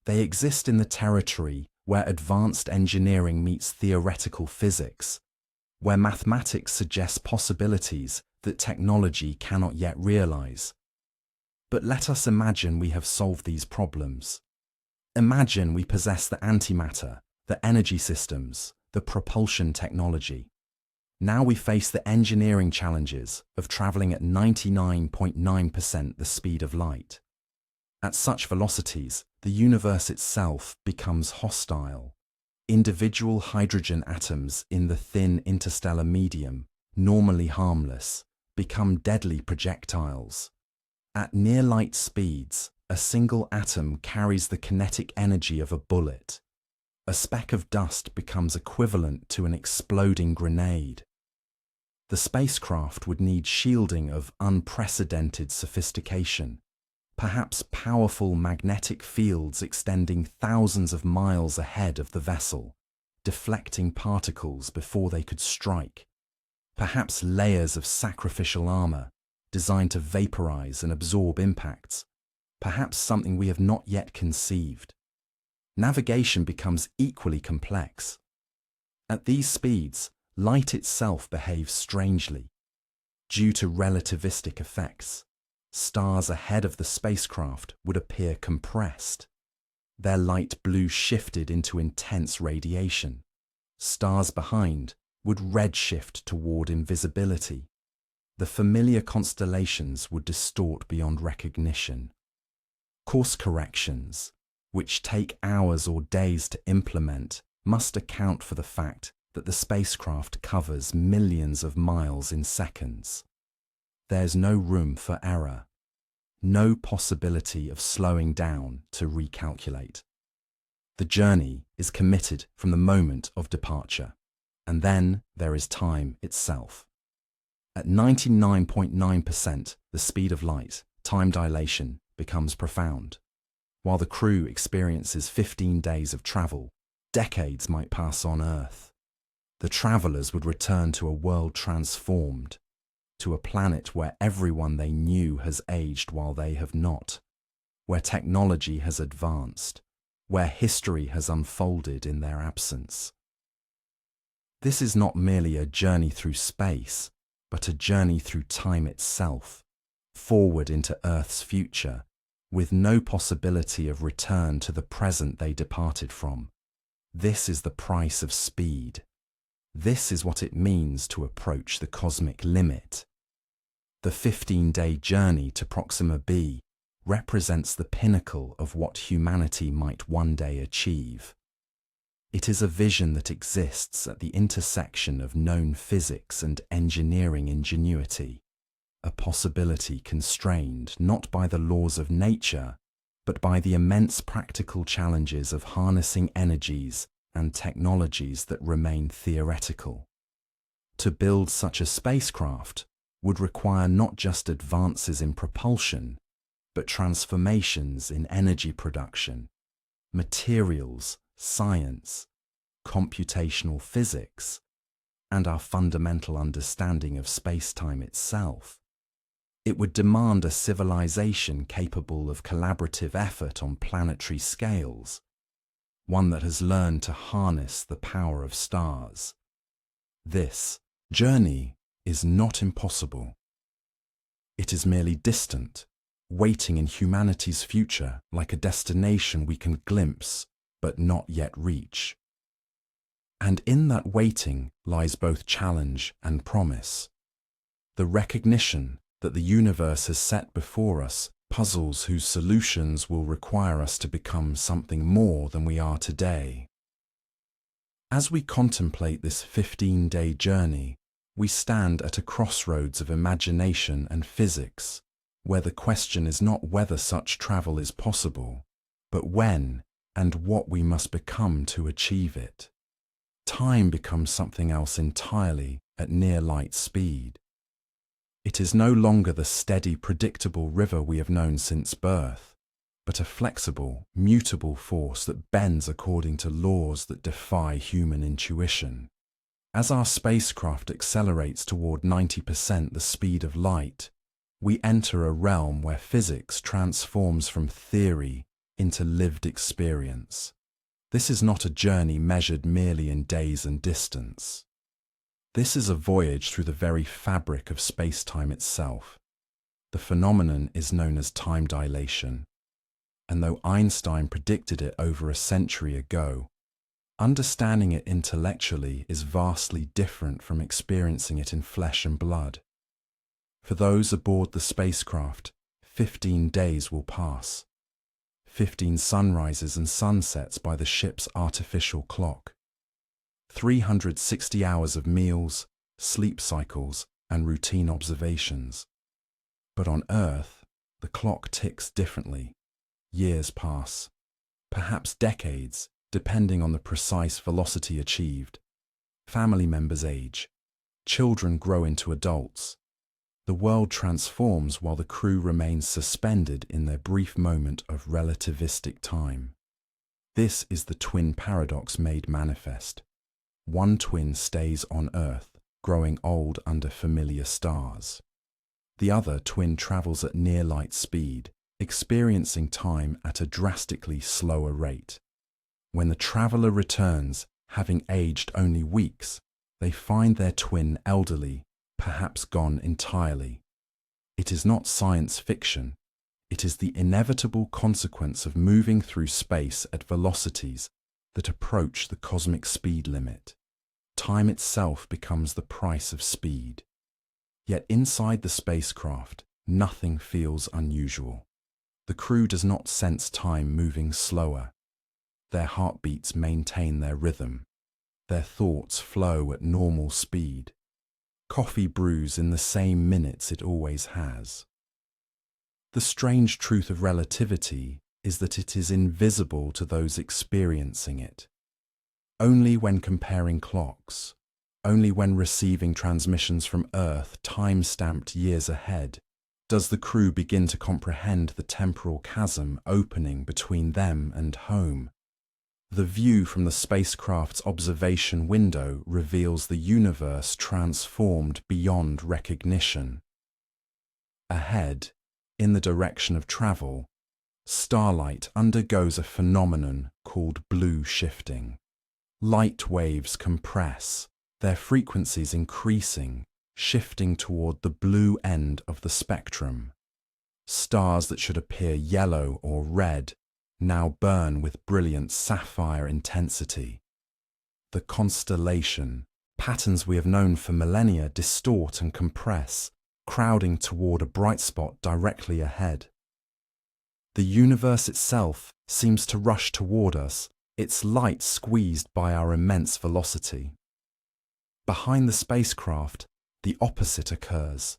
They exist in the territory where advanced engineering meets theoretical physics, where mathematics suggests possibilities that technology cannot yet realize. But let us imagine we have solved these problems. Imagine we possess the antimatter, the energy systems, the propulsion technology. Now we face the engineering challenges of traveling at 99.9% the speed of light. At such velocities, the universe itself becomes hostile. Individual hydrogen atoms in the thin interstellar medium, normally harmless, become deadly projectiles. At near light speeds, a single atom carries the kinetic energy of a bullet. A speck of dust becomes equivalent to an exploding grenade. The spacecraft would need shielding of unprecedented sophistication, perhaps powerful magnetic fields extending thousands of miles ahead of the vessel, deflecting particles before they could strike, perhaps layers of sacrificial armor designed to vaporize and absorb impacts, perhaps something we have not yet conceived. Navigation becomes equally complex. At these speeds, light itself behaves strangely. Due to relativistic effects, stars ahead of the spacecraft would appear compressed. Their light blue shifted into intense radiation. Stars behind would redshift toward invisibility. The familiar constellations would distort beyond recognition. Course corrections, which take hours or days to implement, must account for the fact that the spacecraft covers millions of miles in seconds. There's no room for error, no possibility of slowing down to recalculate. The journey is committed from the moment of departure, and then there is time itself. At 99.9% the speed of light, time dilation becomes profound. While the crew experiences 15 days of travel, decades might pass on Earth. The travelers would return to a world transformed, to a planet where everyone they knew has aged while they have not, where technology has advanced, where history has unfolded in their absence. This is not merely a journey through space, but a journey through time itself, forward into Earth's future, with no possibility of return to the present they departed from. This is the price of speed. This is what it means to approach the cosmic limit. The 15-day journey to Proxima b represents the pinnacle of what humanity might one day achieve. It is a vision that exists at the intersection of known physics and engineering ingenuity, a possibility constrained not by the laws of nature, but by the immense practical challenges of harnessing energies and technologies that remain theoretical. To build such a spacecraft would require not just advances in propulsion, but transformations in energy production, materials, science, computational physics, and our fundamental understanding of space-time itself, it would demand a civilization capable of collaborative effort on planetary scales, one that has learned to harness the power of stars. This journey is not impossible. It is merely distant, waiting in humanity's future like a destination we can glimpse but not yet reach. And in that waiting lies both challenge and promise. The recognition that the universe has set before us puzzles whose solutions will require us to become something more than we are today. As we contemplate this 15-day journey, we stand at a crossroads of imagination and physics, where the question is not whether such travel is possible, but when and what we must become to achieve it. Time becomes something else entirely at near light speed. It is no longer the steady, predictable river we have known since birth, but a flexible, mutable force that bends according to laws that defy human intuition. As our spacecraft accelerates toward 90% the speed of light, we enter a realm where physics transforms from theory into lived experience. This is not a journey measured merely in days and distance. This is a voyage through the very fabric of space-time itself. The phenomenon is known as time dilation, and though Einstein predicted it over a century ago, understanding it intellectually is vastly different from experiencing it in flesh and blood. For those aboard the spacecraft, 15 days will pass. 15 sunrises and sunsets by the ship's artificial clock. 360 hours of meals, sleep cycles, and routine observations. But on Earth, the clock ticks differently. Years pass, perhaps decades, depending on the precise velocity achieved. Family members age. Children grow into adults. The world transforms while the crew remains suspended in their brief moment of relativistic time. This is the twin paradox made manifest. One twin stays on Earth, growing old under familiar stars. The other twin travels at near light speed, experiencing time at a drastically slower rate. When the traveler returns, having aged only weeks, they find their twin elderly, perhaps gone entirely. It is not science fiction. It is the inevitable consequence of moving through space at velocities that approach the cosmic speed limit. Time itself becomes the price of speed. Yet inside the spacecraft, nothing feels unusual. The crew does not sense time moving slower. Their heartbeats maintain their rhythm. Their thoughts flow at normal speed. Coffee brews in the same minutes it always has. The strange truth of relativity is that it is invisible to those experiencing it. Only when comparing clocks, only when receiving transmissions from Earth time-stamped years ahead, does the crew begin to comprehend the temporal chasm opening between them and home. The view from the spacecraft's observation window reveals the universe transformed beyond recognition. Ahead, in the direction of travel, starlight undergoes a phenomenon called blue shifting. Light waves compress, their frequencies increasing, shifting toward the blue end of the spectrum. Stars that should appear yellow or red now burn with brilliant sapphire intensity. The constellation, patterns we have known for millennia, distort and compress, crowding toward a bright spot directly ahead. The universe itself seems to rush toward us, its light squeezed by our immense velocity. Behind the spacecraft, the opposite occurs.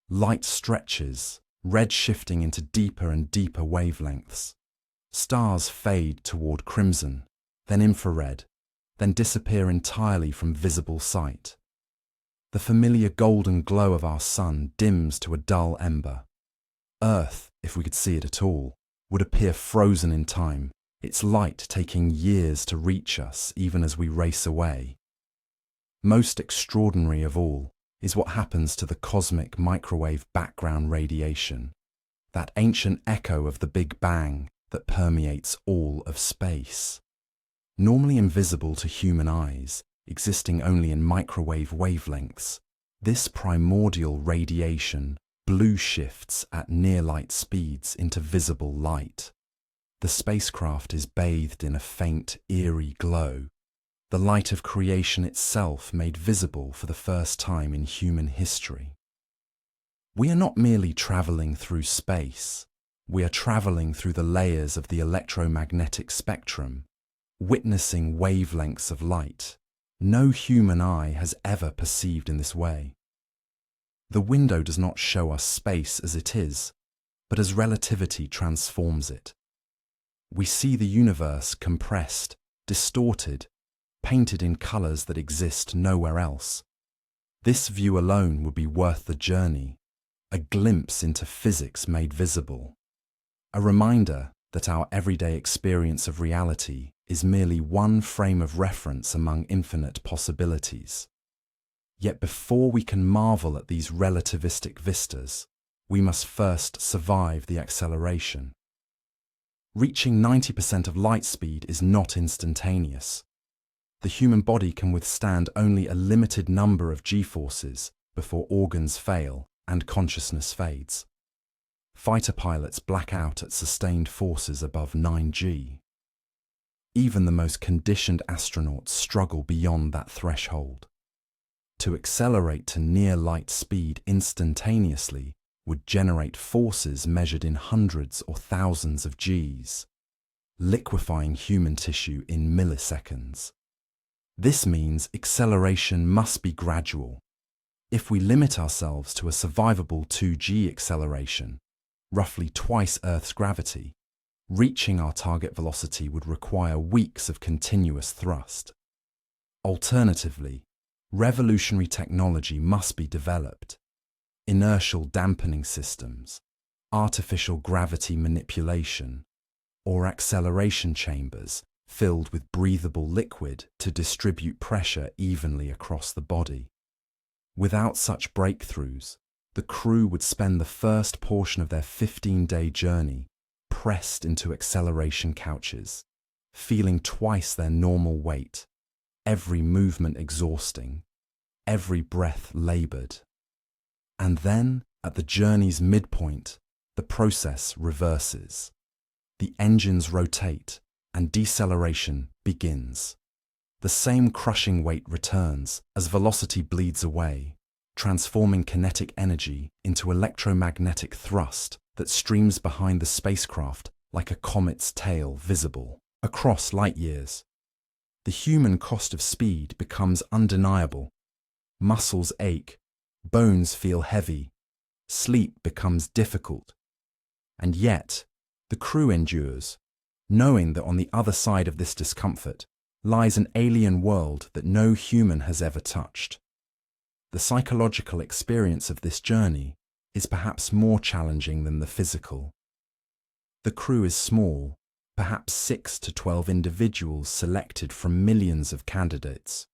Light stretches, red shifting into deeper and deeper wavelengths. Stars fade toward crimson, then infrared, then disappear entirely from visible sight. The familiar golden glow of our sun dims to a dull ember. Earth, if we could see it at all, would appear frozen in time, its light taking years to reach us even as we race away. Most extraordinary of all is what happens to the cosmic microwave background radiation, that ancient echo of the Big Bang that permeates all of space. Normally invisible to human eyes, existing only in microwave wavelengths, this primordial radiation blue shifts at near-light speeds into visible light. The spacecraft is bathed in a faint, eerie glow, the light of creation itself made visible for the first time in human history. We are not merely traveling through space, we are traveling through the layers of the electromagnetic spectrum, witnessing wavelengths of light no human eye has ever perceived in this way. The window does not show us space as it is, but as relativity transforms it. We see the universe compressed, distorted, painted in colors that exist nowhere else. This view alone would be worth the journey, a glimpse into physics made visible, a reminder that our everyday experience of reality is merely one frame of reference among infinite possibilities. Yet before we can marvel at these relativistic vistas, we must first survive the acceleration. Reaching 90% of light speed is not instantaneous. The human body can withstand only a limited number of g-forces before organs fail and consciousness fades. Fighter pilots black out at sustained forces above 9G. Even the most conditioned astronauts struggle beyond that threshold. To accelerate to near light speed instantaneously would generate forces measured in hundreds or thousands of Gs, liquefying human tissue in milliseconds. This means acceleration must be gradual. If we limit ourselves to a survivable 2G acceleration, roughly twice Earth's gravity, reaching our target velocity would require weeks of continuous thrust. Alternatively, revolutionary technology must be developed. Inertial dampening systems, artificial gravity manipulation, or acceleration chambers filled with breathable liquid to distribute pressure evenly across the body. Without such breakthroughs, the crew would spend the first portion of their 15-day journey pressed into acceleration couches, feeling twice their normal weight, every movement exhausting, every breath labored. And then, at the journey's midpoint, the process reverses. The engines rotate and deceleration begins. The same crushing weight returns as velocity bleeds away, transforming kinetic energy into electromagnetic thrust that streams behind the spacecraft like a comet's tail visible across light years. The human cost of speed becomes undeniable. Muscles ache, bones feel heavy, sleep becomes difficult. And yet, the crew endures, knowing that on the other side of this discomfort lies an alien world that no human has ever touched. The psychological experience of this journey is perhaps more challenging than the physical. The crew is small, perhaps 6 to 12 individuals selected from millions of candidates.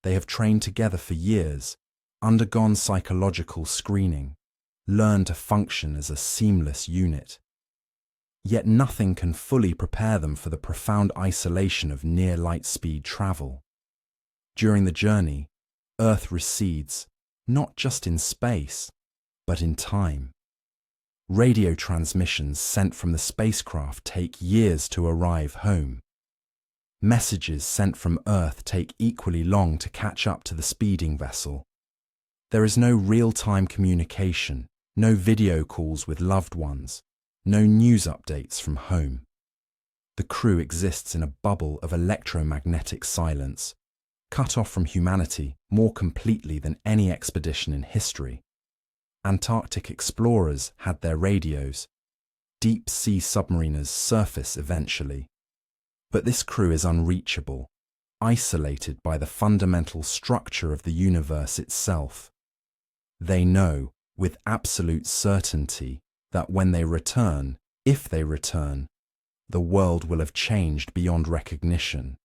They have trained together for years, undergone psychological screening, learned to function as a seamless unit. Yet nothing can fully prepare them for the profound isolation of near light speed travel. During the journey, Earth recedes, not just in space, but in time. Radio transmissions sent from the spacecraft take years to arrive home. Messages sent from Earth take equally long to catch up to the speeding vessel. There is no real-time communication, no video calls with loved ones, no news updates from home. The crew exists in a bubble of electromagnetic silence, cut off from humanity more completely than any expedition in history. Antarctic explorers had their radios. Deep-sea submariners surface eventually. But this crew is unreachable, isolated by the fundamental structure of the universe itself. They know, with absolute certainty, that when they return, if they return, the world will have changed beyond recognition.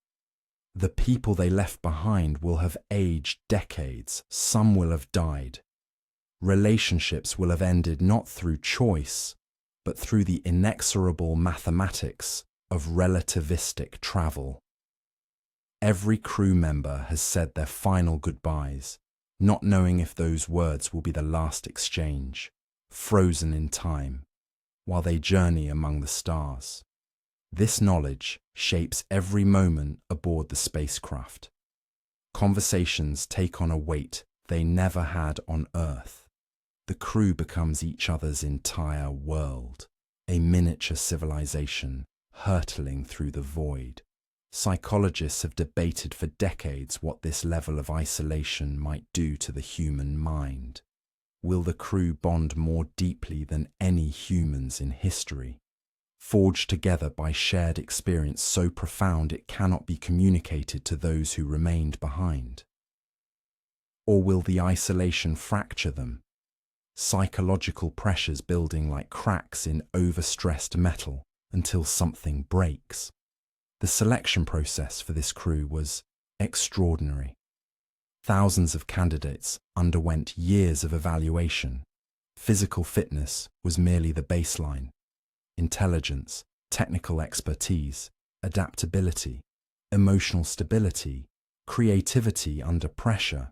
The people they left behind will have aged decades, some will have died. Relationships will have ended not through choice, but through the inexorable mathematics of relativistic travel. Every crew member has said their final goodbyes, not knowing if those words will be the last exchange, frozen in time, while they journey among the stars. This knowledge shapes every moment aboard the spacecraft. Conversations take on a weight they never had on Earth. The crew becomes each other's entire world, a miniature civilization hurtling through the void. Psychologists have debated for decades what this level of isolation might do to the human mind. Will the crew bond more deeply than any humans in history, forged together by shared experience so profound it cannot be communicated to those who remained behind? Or will the isolation fracture them, psychological pressures building like cracks in overstressed metal until something breaks? The selection process for this crew was extraordinary. Thousands of candidates underwent years of evaluation. Physical fitness was merely the baseline. Intelligence, technical expertise, adaptability, emotional stability, creativity under pressure.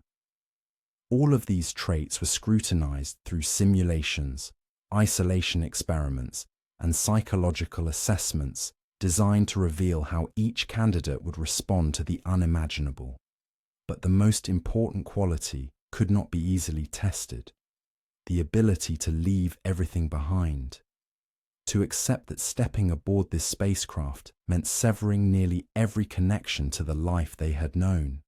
All of these traits were scrutinized through simulations, isolation experiments, and psychological assessments designed to reveal how each candidate would respond to the unimaginable. But the most important quality could not be easily tested: the ability to leave everything behind. To accept that stepping aboard this spacecraft meant severing nearly every connection to the life they had known.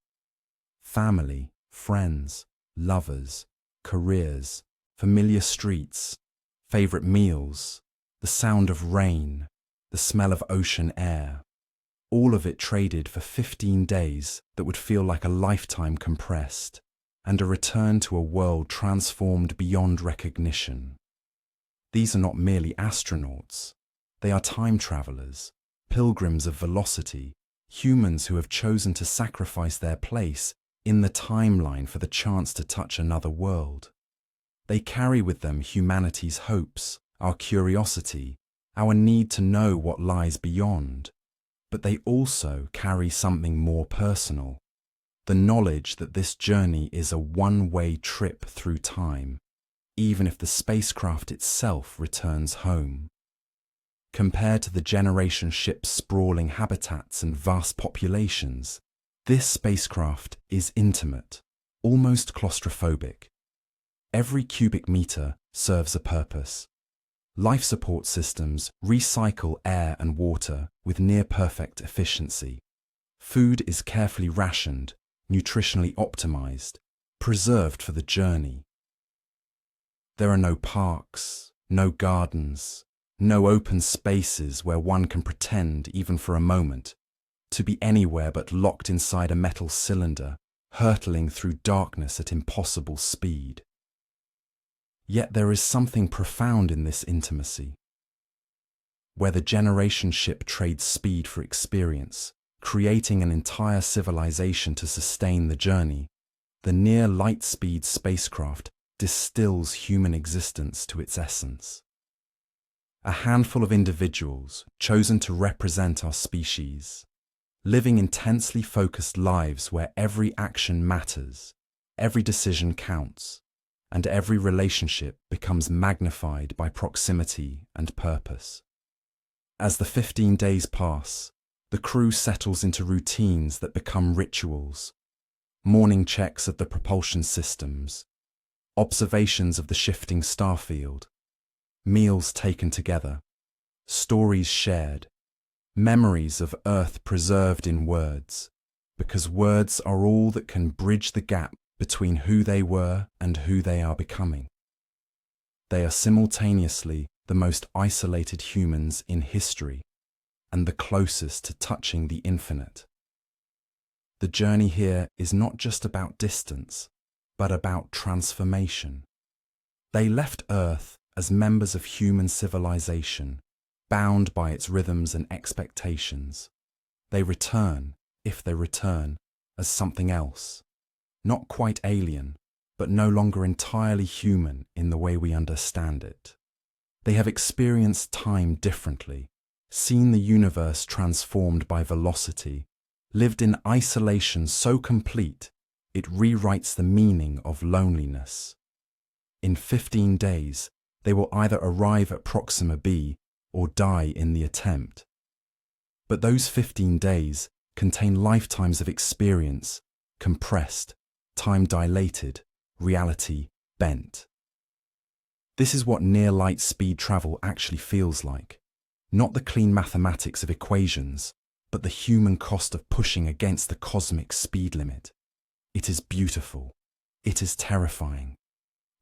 Family, friends, lovers, careers, familiar streets, favorite meals, the sound of rain, the smell of ocean air, all of it traded for 15 days that would feel like a lifetime compressed, and a return to a world transformed beyond recognition. These are not merely astronauts. They are time travelers, pilgrims of velocity, humans who have chosen to sacrifice their place in the timeline for the chance to touch another world. They carry with them humanity's hopes, our curiosity, our need to know what lies beyond. But they also carry something more personal: the knowledge that this journey is a one-way trip through time, even if the spacecraft itself returns home. Compared to the generation ship's sprawling habitats and vast populations, this spacecraft is intimate, almost claustrophobic. Every cubic meter serves a purpose. Life support systems recycle air and water with near-perfect efficiency. Food is carefully rationed, nutritionally optimized, preserved for the journey. There are no parks, no gardens, no open spaces where one can pretend, even for a moment, to be anywhere but locked inside a metal cylinder, hurtling through darkness at impossible speed. Yet there is something profound in this intimacy. Where the generation ship trades speed for experience, creating an entire civilization to sustain the journey, the near light-speed spacecraft distills human existence to its essence. A handful of individuals chosen to represent our species, living intensely focused lives where every action matters, every decision counts, and every relationship becomes magnified by proximity and purpose. As the 15 days pass, the crew settles into routines that become rituals: morning checks of the propulsion systems, observations of the shifting starfield, meals taken together, stories shared, memories of Earth preserved in words, because words are all that can bridge the gap between who they were and who they are becoming. They are simultaneously the most isolated humans in history and the closest to touching the infinite. The journey here is not just about distance, but about transformation. They left Earth as members of human civilization, bound by its rhythms and expectations. They return, if they return, as something else, not quite alien, but no longer entirely human in the way we understand it. They have experienced time differently, seen the universe transformed by velocity, lived in isolation so complete it rewrites the meaning of loneliness. In 15 days, they will either arrive at Proxima b or die in the attempt. But those 15 days contain lifetimes of experience, compressed, time dilated, reality bent. This is what near light speed travel actually feels like. Not the clean mathematics of equations, but the human cost of pushing against the cosmic speed limit. It is beautiful, it is terrifying,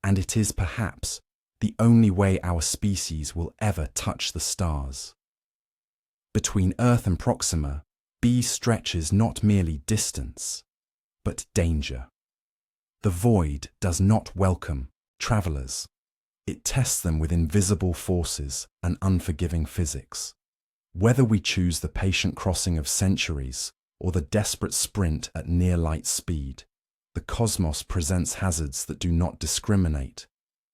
and it is perhaps the only way our species will ever touch the stars. Between Earth and Proxima, B stretches not merely distance, but danger. The void does not welcome travelers. It tests them with invisible forces and unforgiving physics. Whether we choose the patient crossing of centuries or the desperate sprint at near light speed, the cosmos presents hazards that do not discriminate.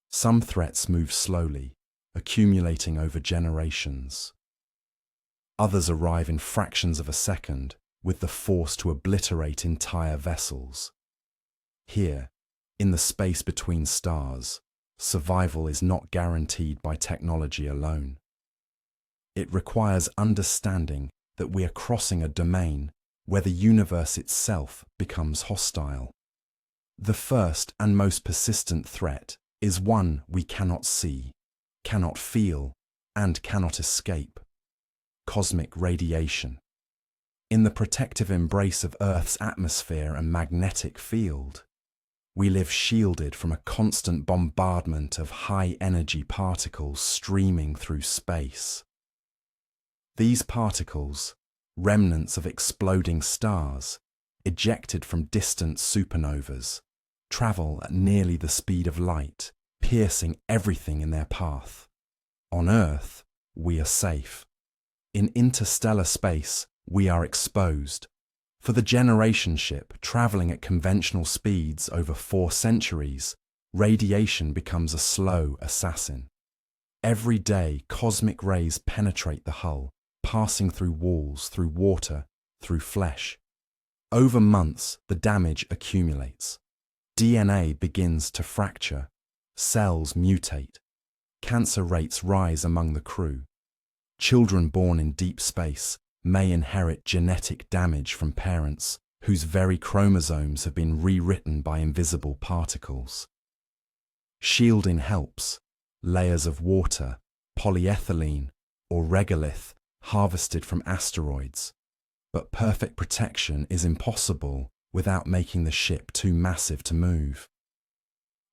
Some threats move slowly, accumulating over generations. Others arrive in fractions of a second with the force to obliterate entire vessels. Here, in the space between stars, survival is not guaranteed by technology alone. It requires understanding that we are crossing a domain where the universe itself becomes hostile. The first and most persistent threat is one we cannot see, cannot feel, and cannot escape: cosmic radiation. In the protective embrace of Earth's atmosphere and magnetic field, we live shielded from a constant bombardment of high-energy particles streaming through space. These particles, remnants of exploding stars, ejected from distant supernovas, travel at nearly the speed of light, piercing everything in their path. On Earth, we are safe. In interstellar space, we are exposed. For the generation ship traveling at conventional speeds over 4 centuries, radiation becomes a slow assassin. Every day, cosmic rays penetrate the hull, passing through walls, through water, through flesh. Over months, the damage accumulates. DNA begins to fracture, cells mutate, cancer rates rise among the crew. Children born in deep space may inherit genetic damage from parents whose very chromosomes have been rewritten by invisible particles. Shielding helps: layers of water, polyethylene, or regolith harvested from asteroids. But perfect protection is impossible without making the ship too massive to move.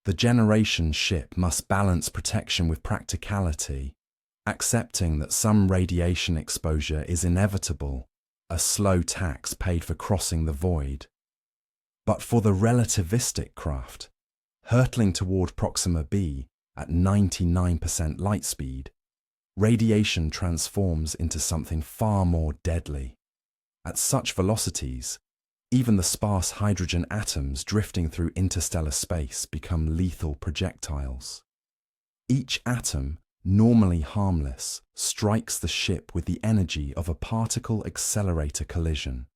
The generation ship must balance protection with practicality, accepting that some radiation exposure is inevitable, a slow tax paid for crossing the void. But for the relativistic craft, hurtling toward Proxima b at 99% light speed, radiation transforms into something far more deadly. At such velocities, even the sparse hydrogen atoms drifting through interstellar space become lethal projectiles. Each atom, normally harmless, strikes the ship with the energy of a particle accelerator collision.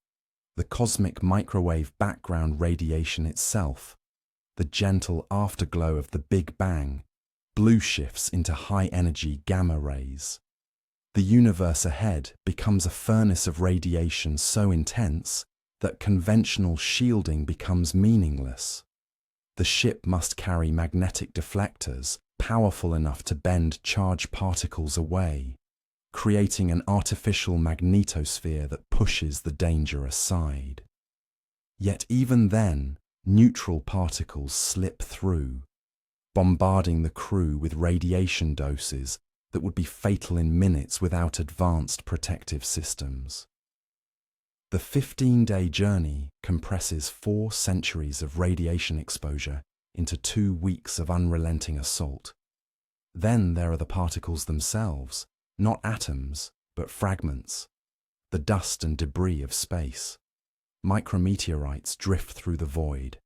The cosmic microwave background radiation itself, the gentle afterglow of the Big Bang, blue shifts into high-energy gamma rays. The universe ahead becomes a furnace of radiation so intense that conventional shielding becomes meaningless. The ship must carry magnetic deflectors powerful enough to bend charged particles away, creating an artificial magnetosphere that pushes the danger aside. Yet even then, neutral particles slip through, bombarding the crew with radiation doses that would be fatal in minutes without advanced protective systems. The 15-day journey compresses 4 centuries of radiation exposure into 2 weeks of unrelenting assault. Then there are the particles themselves, not atoms, but fragments, the dust and debris of space. Micrometeorites drift through the void,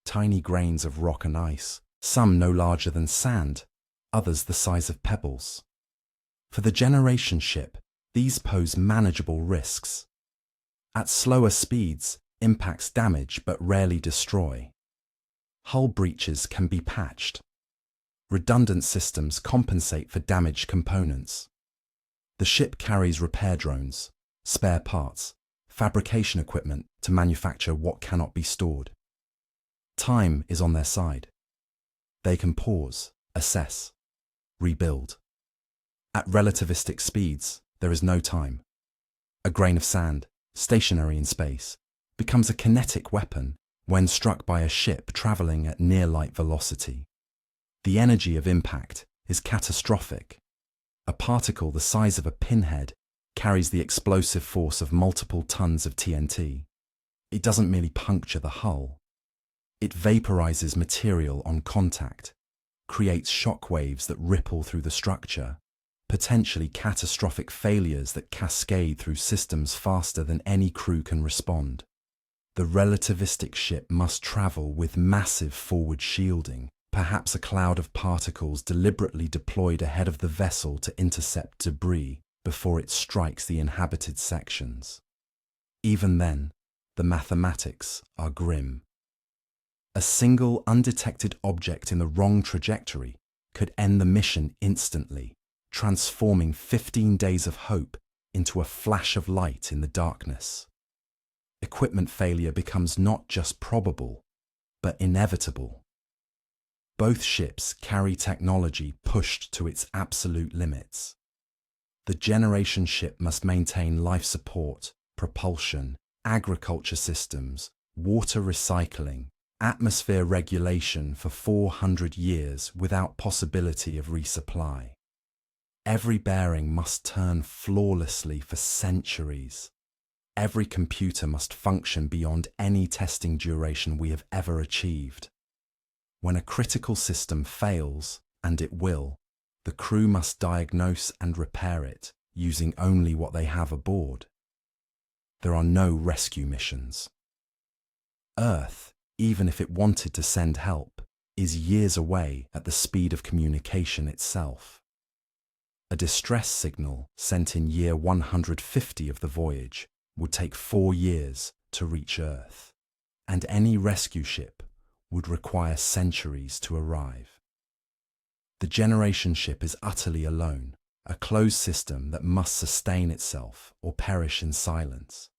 tiny grains of rock and ice, some no larger than sand, others the size of pebbles. For the generation ship, these pose manageable risks. At slower speeds, impacts damage but rarely destroy. Hull breaches can be patched. Redundant systems compensate for damaged components. The ship carries repair drones, spare parts, fabrication equipment to manufacture what cannot be stored. Time is on their side. They can pause, assess, rebuild. At relativistic speeds, there is no time. A grain of sand, stationary in space, becomes a kinetic weapon when struck by a ship traveling at near-light velocity. The energy of impact is catastrophic. A particle the size of a pinhead carries the explosive force of multiple tons of TNT. It doesn't merely puncture the hull. It vaporizes material on contact, creates shock waves that ripple through the structure, potentially catastrophic failures that cascade through systems faster than any crew can respond. The relativistic ship must travel with massive forward shielding, perhaps a cloud of particles deliberately deployed ahead of the vessel to intercept debris before it strikes the inhabited sections. Even then, the mathematics are grim. A single undetected object in the wrong trajectory could end the mission instantly, transforming 15 days of hope into a flash of light in the darkness. Equipment failure becomes not just probable, but inevitable. Both ships carry technology pushed to its absolute limits. The generation ship must maintain life support, propulsion, agriculture systems, water recycling, atmosphere regulation for 400 years without possibility of resupply. Every bearing must turn flawlessly for centuries. Every computer must function beyond any testing duration we have ever achieved. When a critical system fails, and it will, the crew must diagnose and repair it using only what they have aboard. There are no rescue missions. Earth, even if it wanted to send help, is years away at the speed of communication itself. A distress signal sent in year 150 of the voyage would take 4 years to reach Earth, and any rescue ship would require centuries to arrive. The generation ship is utterly alone, a closed system that must sustain itself or perish in silence.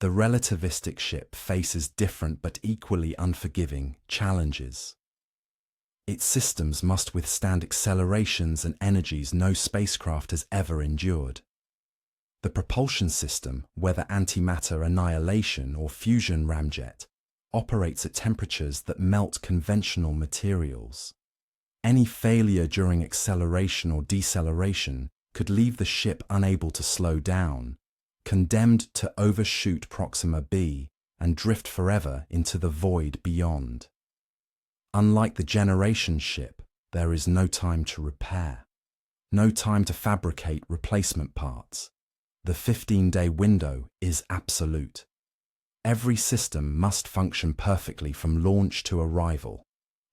The relativistic ship faces different but equally unforgiving challenges. Its systems must withstand accelerations and energies no spacecraft has ever endured. The propulsion system, whether antimatter annihilation or fusion ramjet, operates at temperatures that melt conventional materials. Any failure during acceleration or deceleration could leave the ship unable to slow down, condemned to overshoot Proxima b and drift forever into the void beyond. Unlike the generation ship, there is no time to repair, no time to fabricate replacement parts. The 15-day window is absolute. Every system must function perfectly from launch to arrival,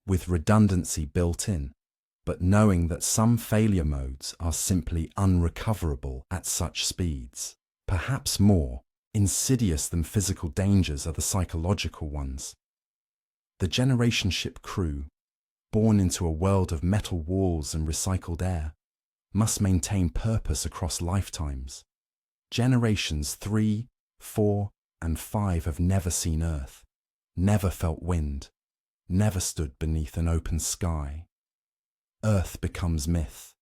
with redundancy built in, but knowing that some failure modes are simply unrecoverable at such speeds. Perhaps more insidious than physical dangers are the psychological ones. The generation ship crew, born into a world of metal walls and recycled air, must maintain purpose across lifetimes. Generations 3, 4, and 5 have never seen Earth, never felt wind, never stood beneath an open sky. Earth becomes myth.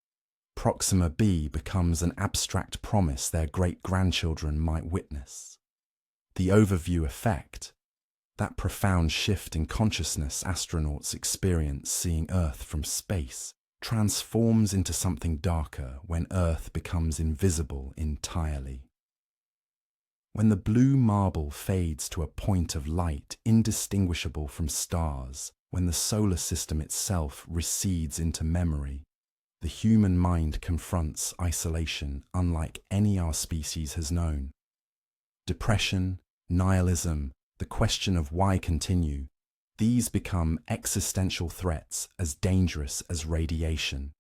Proxima b becomes an abstract promise their great-grandchildren might witness. The overview effect, that profound shift in consciousness astronauts experience seeing Earth from space, transforms into something darker when Earth becomes invisible entirely. When the blue marble fades to a point of light indistinguishable from stars, when the solar system itself recedes into memory, The human mind confronts isolation unlike any our species has known. Depression, nihilism, the question of why continue, these become existential threats as dangerous as radiation.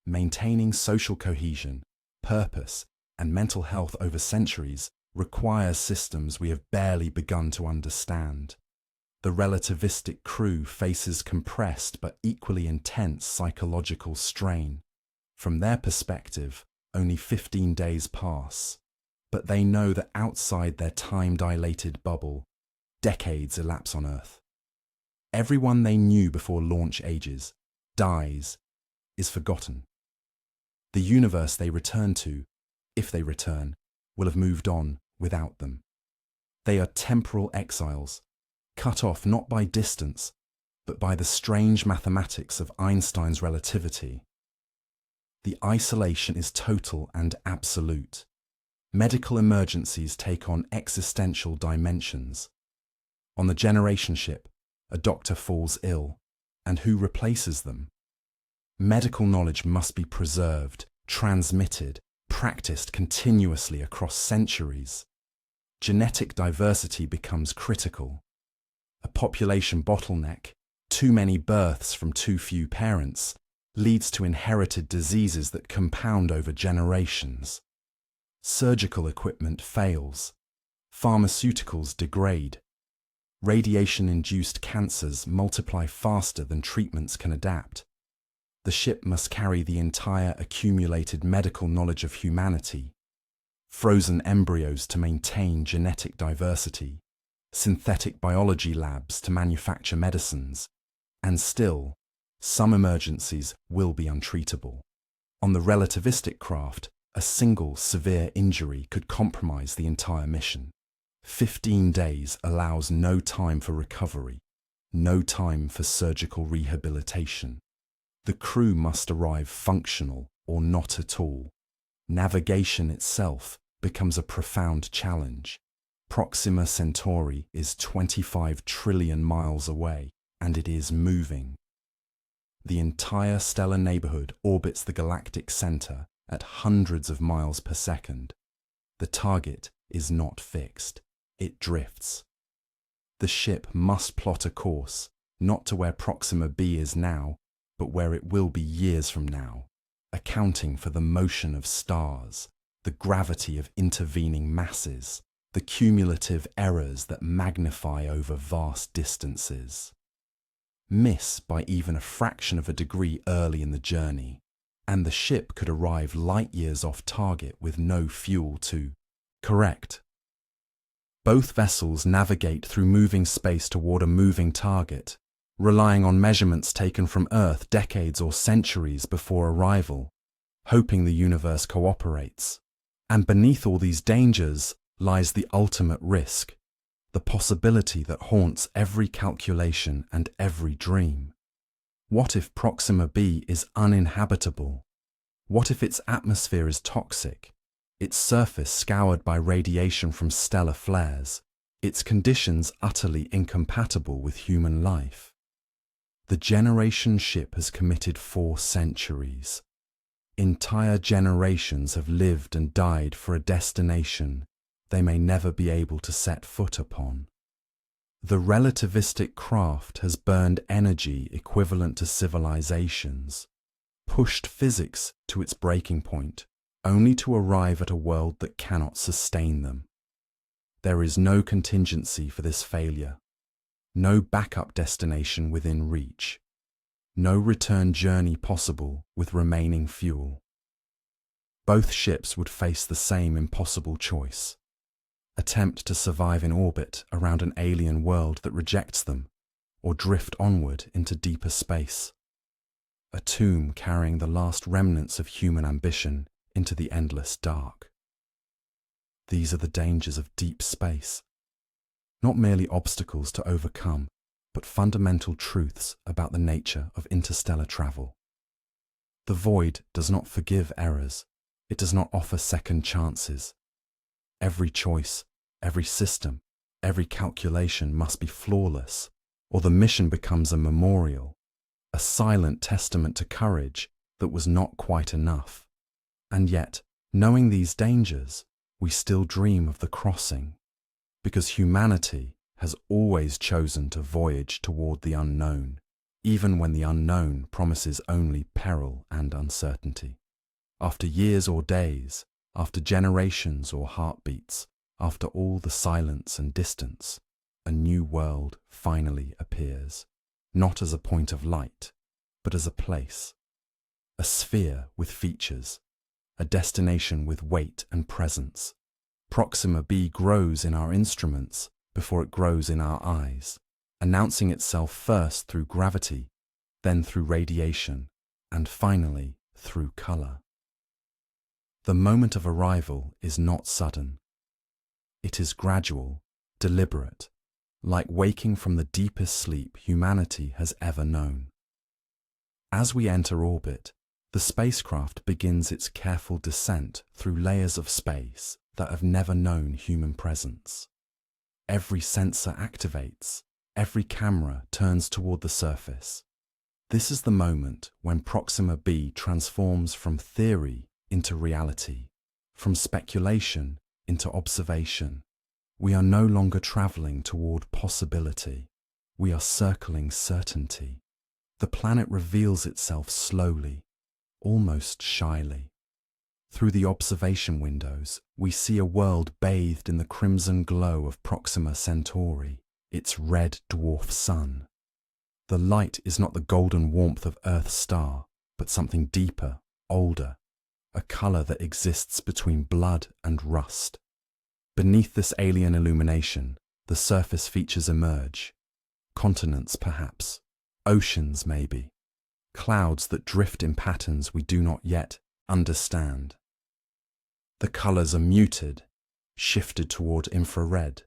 Maintaining social cohesion, purpose, and mental health over centuries requires systems we have barely begun to understand. The relativistic crew faces compressed but equally intense psychological strain. From their perspective, only 15 days pass, but they know that outside their time-dilated bubble, decades elapse on Earth. Everyone they knew before launch ages, dies, is forgotten. The universe they return to, if they return, will have moved on without them. They are temporal exiles, cut off not by distance, but by the strange mathematics of Einstein's relativity. The isolation is total and absolute. Medical emergencies take on existential dimensions. On the generation ship, a doctor falls ill, and who replaces them? Medical knowledge must be preserved, transmitted, practiced continuously across centuries. Genetic diversity becomes critical. A population bottleneck, too many births from too few parents, leads to inherited diseases that compound over generations. Surgical equipment fails. Pharmaceuticals degrade. Radiation-induced cancers multiply faster than treatments can adapt. The ship must carry the entire accumulated medical knowledge of humanity. Frozen embryos to maintain genetic diversity, synthetic biology labs to manufacture medicines, and still, some emergencies will be untreatable. On the relativistic craft, a single severe injury could compromise the entire mission. 15 days allows no time for recovery, no time for surgical rehabilitation. The crew must arrive functional or not at all. Navigation itself becomes a profound challenge. Proxima Centauri is 25 trillion miles away, and it is moving. The entire stellar neighborhood orbits the galactic center at hundreds of miles per second. The target is not fixed. It drifts. The ship must plot a course, not to where Proxima b is now, but where it will be years from now, accounting for the motion of stars, the gravity of intervening masses, the cumulative errors that magnify over vast distances. Miss by even a fraction of a degree early in the journey, and the ship could arrive light years off target with no fuel to correct. Both vessels navigate through moving space toward a moving target, relying on measurements taken from Earth decades or centuries before arrival, hoping the universe cooperates. And beneath all these dangers lies the ultimate risk, the possibility that haunts every calculation and every dream. What if Proxima b is uninhabitable? What if its atmosphere is toxic, its surface scoured by radiation from stellar flares, its conditions utterly incompatible with human life? The generation ship has committed 4 centuries. Entire generations have lived and died for a destination they may never be able to set foot upon. The relativistic craft has burned energy equivalent to civilizations, pushed physics to its breaking point, only to arrive at a world that cannot sustain them. There is no contingency for this failure, no backup destination within reach, no return journey possible with remaining fuel. Both ships would face the same impossible choice: attempt to survive in orbit around an alien world that rejects them, or drift onward into deeper space. A tomb carrying the last remnants of human ambition into the endless dark. These are the dangers of deep space. Not merely obstacles to overcome, but fundamental truths about the nature of interstellar travel. The void does not forgive errors. It does not offer second chances. Every choice, every system, every calculation must be flawless, or the mission becomes a memorial, a silent testament to courage that was not quite enough. And yet, knowing these dangers, we still dream of the crossing, because humanity has always chosen to voyage toward the unknown, even when the unknown promises only peril and uncertainty. After years or days, after generations or heartbeats, after all the silence and distance, a new world finally appears, not as a point of light, but as a place, a sphere with features, a destination with weight and presence. Proxima b grows in our instruments before it grows in our eyes, announcing itself first through gravity, then through radiation, and finally through color. The moment of arrival is not sudden. It is gradual, deliberate, like waking from the deepest sleep humanity has ever known. As we enter orbit, the spacecraft begins its careful descent through layers of space that have never known human presence. Every sensor activates, every camera turns toward the surface. This is the moment when Proxima b transforms from theory into reality, from speculation into observation. We are no longer traveling toward possibility. We are circling certainty. The planet reveals itself slowly, almost shyly. Through the observation windows, we see a world bathed in the crimson glow of Proxima Centauri, its red dwarf sun. The light is not the golden warmth of Earth's star, but something deeper, older, a color that exists between blood and rust. Beneath this alien illumination, the surface features emerge. Continents, perhaps. Oceans, maybe. Clouds that drift in patterns we do not yet understand. The colors are muted, shifted toward infrared,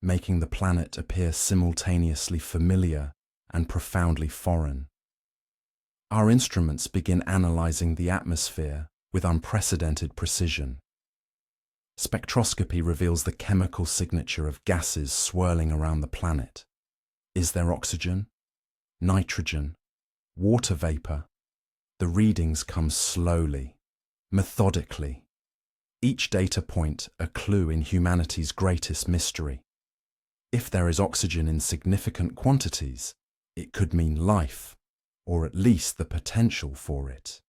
making the planet appear simultaneously familiar and profoundly foreign. Our instruments begin analyzing the atmosphere with unprecedented precision. Spectroscopy reveals the chemical signature of gases swirling around the planet. Is there oxygen? Nitrogen? Water vapor? The readings come slowly, methodically. Each data point a clue in humanity's greatest mystery. If there is oxygen in significant quantities, it could mean life, or at least the potential for it.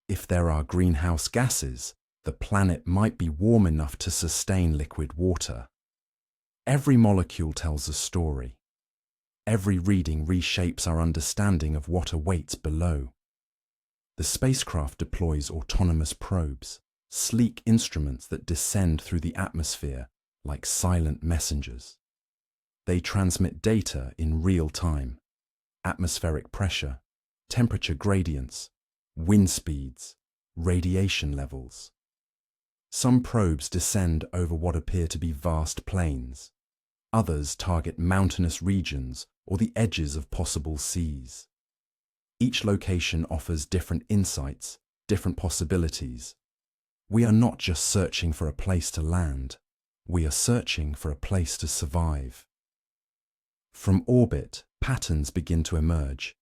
If there are greenhouse gases, the planet might be warm enough to sustain liquid water. Every molecule tells a story. Every reading reshapes our understanding of what awaits below. The spacecraft deploys autonomous probes, sleek instruments that descend through the atmosphere like silent messengers. They transmit data in real time: atmospheric pressure, temperature gradients, wind speeds, radiation levels. Some probes descend over what appear to be vast plains. Others target mountainous regions or the edges of possible seas. Each location offers different insights, different possibilities. We are not just searching for a place to land, we are searching for a place to survive. From orbit, patterns begin to emerge.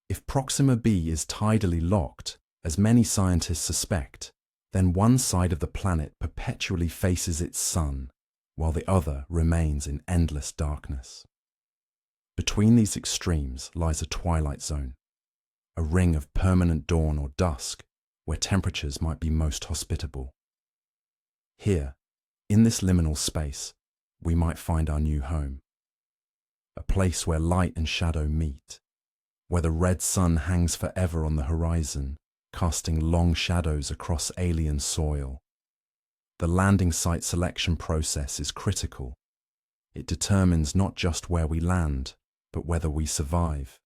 If Proxima b is tidally locked, as many scientists suspect, then one side of the planet perpetually faces its sun, while the other remains in endless darkness. Between these extremes lies a twilight zone, a ring of permanent dawn or dusk, where temperatures might be most hospitable. Here, in this liminal space, we might find our new home. A place where light and shadow meet, where the red sun hangs forever on the horizon, casting long shadows across alien soil. The landing site selection process is critical. It determines not just where we land, but whether we survive.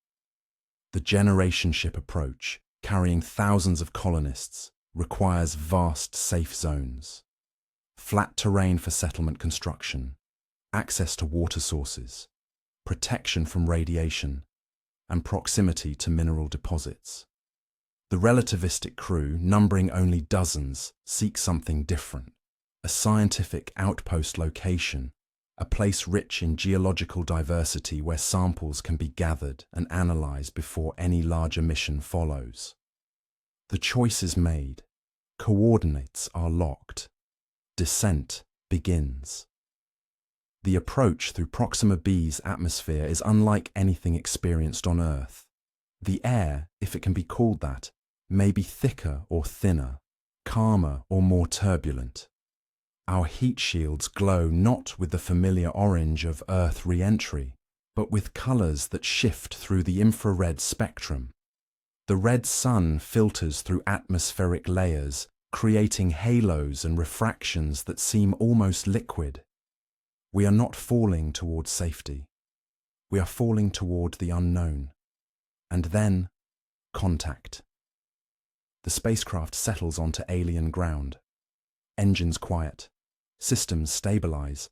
The generation ship approach, carrying thousands of colonists, requires vast safe zones. Flat terrain for settlement construction, access to water sources, protection from radiation, and proximity to mineral deposits. The relativistic crew, numbering only dozens, seek something different: a scientific outpost location, a place rich in geological diversity where samples can be gathered and analyzed before any larger mission follows. The choice is made. Coordinates are locked. Descent begins. The approach through Proxima B's atmosphere is unlike anything experienced on Earth. The air, if it can be called that, may be thicker or thinner, calmer or more turbulent. Our heat shields glow not with the familiar orange of Earth re-entry, but with colours that shift through the infrared spectrum. The red sun filters through atmospheric layers, creating halos and refractions that seem almost liquid. We are not falling toward safety. We are falling toward the unknown. And then, contact. The spacecraft settles onto alien ground. Engines quiet. Systems stabilize.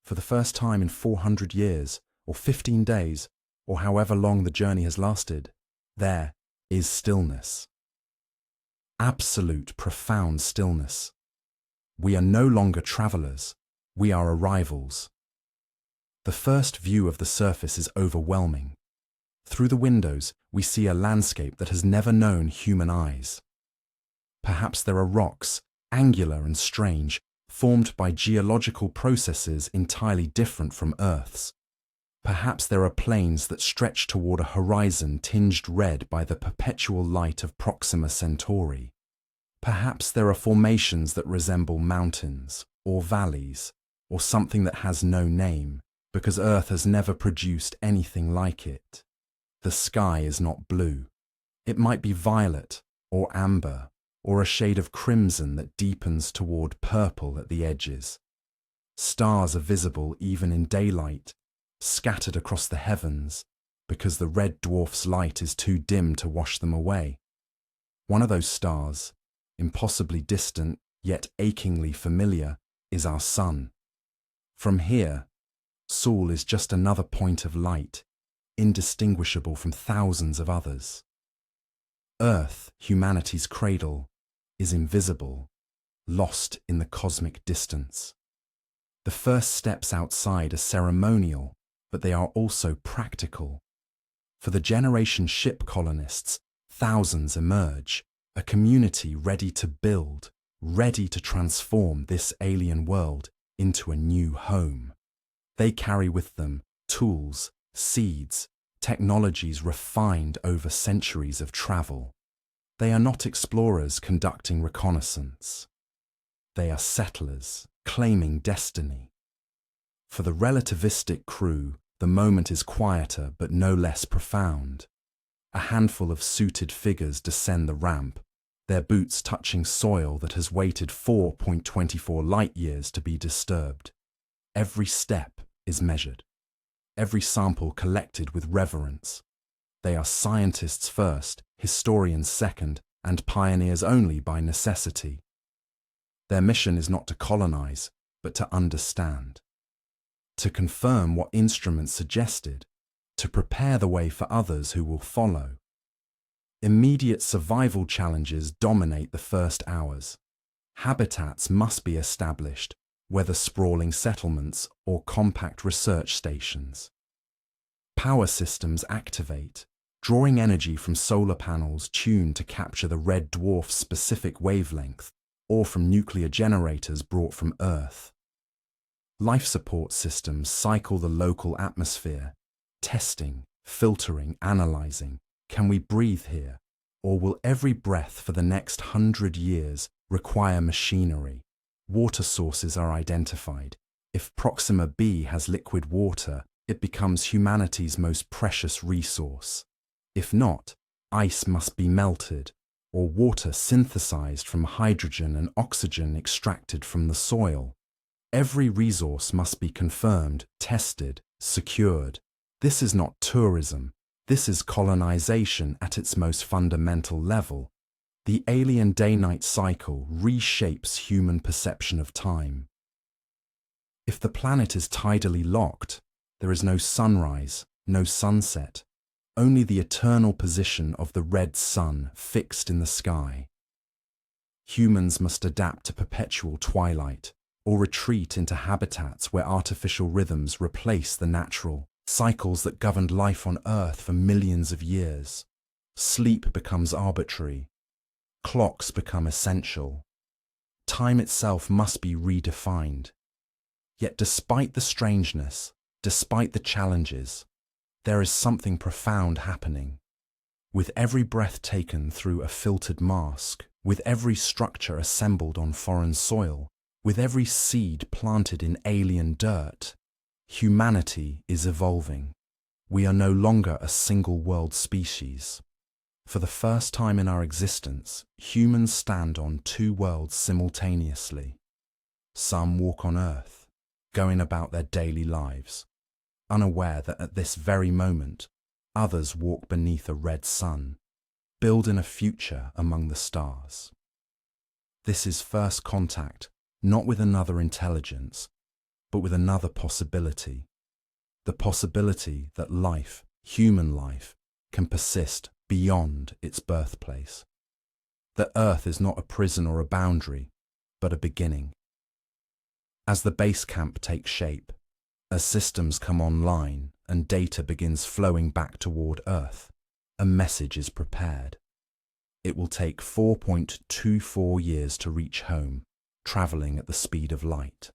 For the first time in 400 years, or 15 days, or however long the journey has lasted, there is stillness. Absolute, profound stillness. We are no longer travelers. We are arrivals. The first view of the surface is overwhelming. Through the windows, we see a landscape that has never known human eyes. Perhaps there are rocks, angular and strange, formed by geological processes entirely different from Earth's. Perhaps there are plains that stretch toward a horizon tinged red by the perpetual light of Proxima Centauri. Perhaps there are formations that resemble mountains, or valleys, or something that has no name, because Earth has never produced anything like it. The sky is not blue. It might be violet, or amber, or a shade of crimson that deepens toward purple at the edges. Stars are visible even in daylight, scattered across the heavens, because the red dwarf's light is too dim to wash them away. One of those stars, impossibly distant yet achingly familiar, is our sun. From here, Sol is just another point of light, indistinguishable from thousands of others. Earth, humanity's cradle, is invisible, lost in the cosmic distance. The first steps outside are ceremonial, but they are also practical. For the generation ship colonists, thousands emerge, a community ready to build, ready to transform this alien world into a new home. They carry with them tools, seeds, technologies refined over centuries of travel. They are not explorers conducting reconnaissance. They are settlers, claiming destiny. For the relativistic crew, the moment is quieter but no less profound. A handful of suited figures descend the ramp, their boots touching soil that has waited 4.24 light-years to be disturbed. Every step is measured. Every sample collected with reverence. They are scientists first, historians second, and pioneers only by necessity. Their mission is not to colonize, but to understand. To confirm what instruments suggested, to prepare the way for others who will follow. Immediate survival challenges dominate the first hours. Habitats must be established, whether sprawling settlements or compact research stations. Power systems activate, drawing energy from solar panels tuned to capture the red dwarf's specific wavelength, or from nuclear generators brought from Earth. Life support systems cycle the local atmosphere, testing, filtering, analyzing. Can we breathe here? Or will every breath for the next 100 years require machinery? Water sources are identified. If Proxima B has liquid water, it becomes humanity's most precious resource. If not, ice must be melted, or water synthesized from hydrogen and oxygen extracted from the soil. Every resource must be confirmed, tested, secured. This is not tourism. This is colonization at its most fundamental level. The alien day-night cycle reshapes human perception of time. If the planet is tidally locked, there is no sunrise, no sunset, only the eternal position of the red sun fixed in the sky. Humans must adapt to perpetual twilight, or retreat into habitats where artificial rhythms replace the natural cycles that governed life on Earth for millions of years. Sleep becomes arbitrary. Clocks become essential. Time itself must be redefined. Yet despite the strangeness, despite the challenges, there is something profound happening. With every breath taken through a filtered mask, with every structure assembled on foreign soil, with every seed planted in alien dirt, humanity is evolving. We are no longer a single world species. For the first time in our existence, humans stand on two worlds simultaneously. Some walk on Earth, going about their daily lives, unaware that at this very moment, others walk beneath a red sun, building a future among the stars. This is first contact, not with another intelligence, but with another possibility. The possibility that life, human life, can persist beyond its birthplace. That Earth is not a prison or a boundary, but a beginning. As the base camp takes shape, as systems come online and data begins flowing back toward Earth, a message is prepared. It will take 4.24 years to reach home, traveling at the speed of light.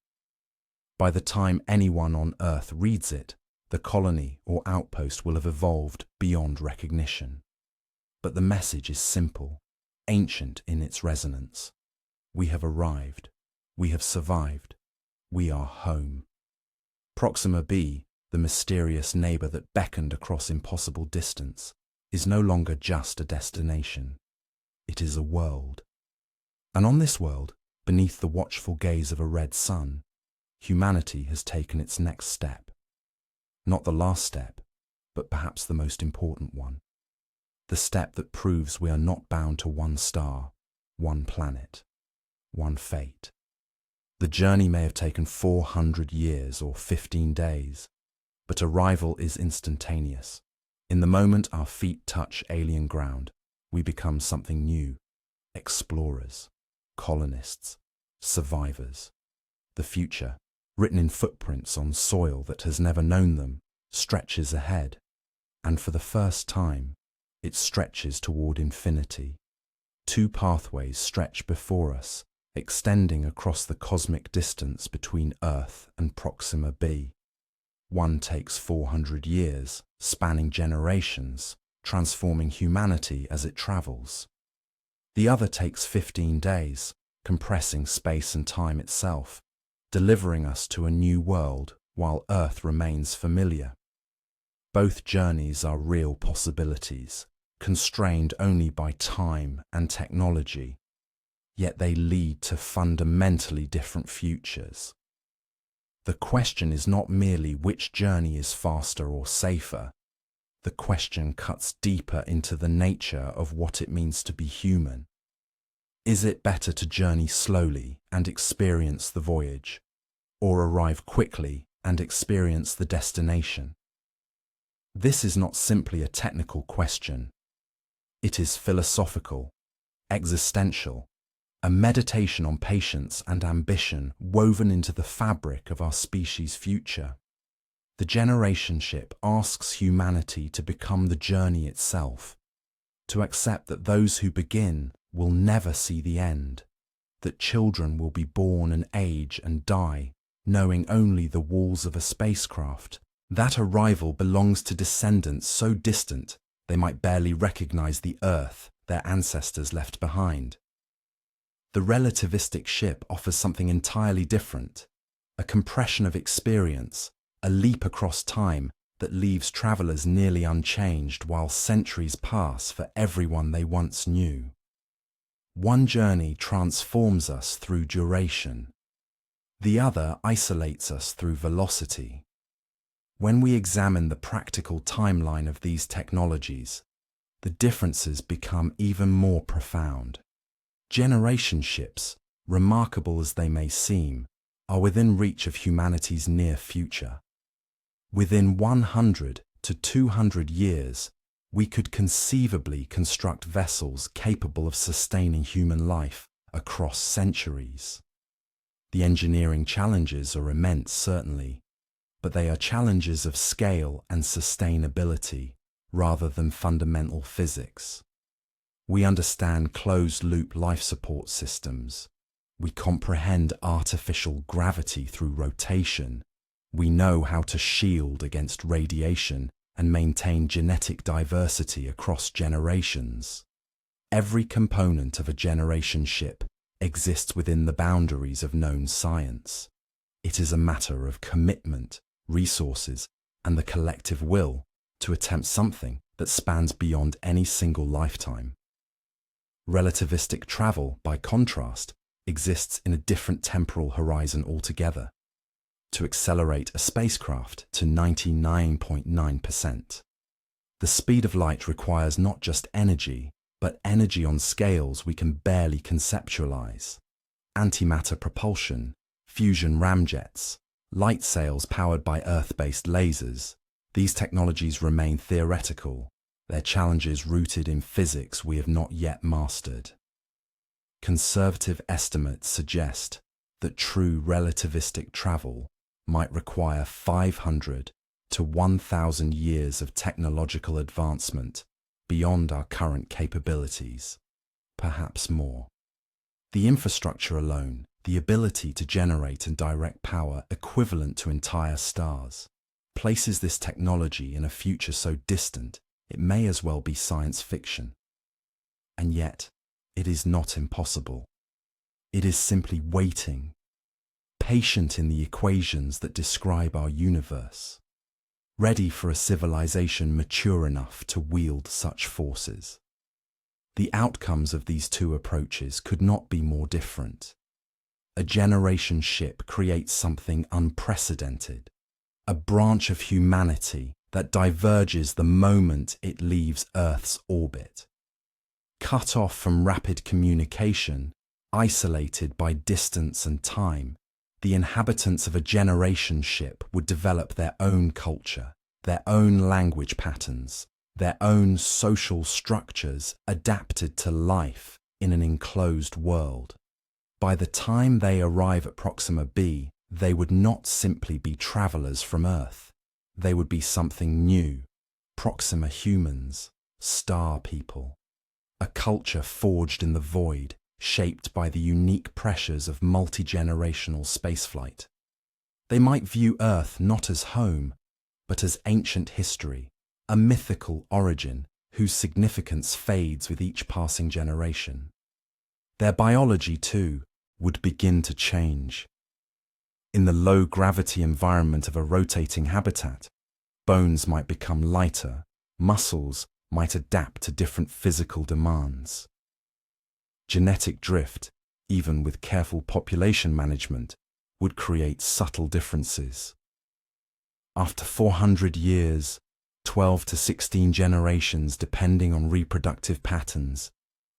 By the time anyone on Earth reads it, the colony or outpost will have evolved beyond recognition. But the message is simple, ancient in its resonance. We have arrived. We have survived. We are home. Proxima B, the mysterious neighbor that beckoned across impossible distance, is no longer just a destination. It is a world. And on this world, beneath the watchful gaze of a red sun, humanity has taken its next step. Not the last step, but perhaps the most important one. The step that proves we are not bound to one star, one planet, one fate. The journey may have taken 400 years or 15 days, but arrival is instantaneous. In the moment our feet touch alien ground, we become something new. Explorers, colonists, survivors. The future, written in footprints on soil that has never known them, stretches ahead, and for the first time, it stretches toward infinity. Two pathways stretch before us, extending across the cosmic distance between Earth and Proxima B. One takes 400 years, spanning generations, transforming humanity as it travels. The other takes 15 days, compressing space and time itself, delivering us to a new world while Earth remains familiar. Both journeys are real possibilities, constrained only by time and technology, yet they lead to fundamentally different futures. The question is not merely which journey is faster or safer. The question cuts deeper into the nature of what it means to be human. Is it better to journey slowly and experience the voyage, or arrive quickly and experience the destination? This is not simply a technical question. It is philosophical, existential, a meditation on patience and ambition woven into the fabric of our species' future. The generation ship asks humanity to become the journey itself, to accept that those who begin will never see the end, that children will be born and age and die, knowing only the walls of a spacecraft. That arrival belongs to descendants so distant they might barely recognize the Earth their ancestors left behind. The relativistic ship offers something entirely different, a compression of experience, a leap across time that leaves travelers nearly unchanged while centuries pass for everyone they once knew. One journey transforms us through duration. The other isolates us through velocity. When we examine the practical timeline of these technologies, the differences become even more profound. Generation ships, remarkable as they may seem, are within reach of humanity's near future. Within 100 to 200 years, we could conceivably construct vessels capable of sustaining human life across centuries. The engineering challenges are immense, certainly, but they are challenges of scale and sustainability rather than fundamental physics. We understand closed-loop life support systems. We comprehend artificial gravity through rotation. We know how to shield against radiation and maintain genetic diversity across generations. Every component of a generation ship exists within the boundaries of known science. It is a matter of commitment, resources, and the collective will to attempt something that spans beyond any single lifetime. Relativistic travel, by contrast, exists in a different temporal horizon altogether. To accelerate a spacecraft to 99.9%. The speed of light requires not just energy, but energy on scales we can barely conceptualize. Antimatter propulsion, fusion ramjets, light sails powered by Earth-based lasers. These technologies remain theoretical, their challenges rooted in physics we have not yet mastered. Conservative estimates suggest that true relativistic travel might require 500 to 1,000 years of technological advancement beyond our current capabilities, perhaps more. The infrastructure alone, the ability to generate and direct power equivalent to entire stars, places this technology in a future so distant it may as well be science fiction. And yet, it is not impossible. It is simply waiting, patient in the equations that describe our universe, ready for a civilization mature enough to wield such forces. The outcomes of these two approaches could not be more different. A generation ship creates something unprecedented, a branch of humanity that diverges the moment it leaves Earth's orbit. Cut off from rapid communication, isolated by distance and time, the inhabitants of a generation ship would develop their own culture, their own language patterns, their own social structures adapted to life in an enclosed world. By the time they arrive at Proxima b, they would not simply be travelers from Earth. They would be something new, Proxima humans, star people. A culture forged in the void, shaped by the unique pressures of multi-generational spaceflight. They might view Earth not as home, but as ancient history, a mythical origin whose significance fades with each passing generation. Their biology, too, would begin to change. In the low-gravity environment of a rotating habitat, bones might become lighter, muscles might adapt to different physical demands. Genetic drift, even with careful population management, would create subtle differences. After 400 years, 12 to 16 generations depending on reproductive patterns,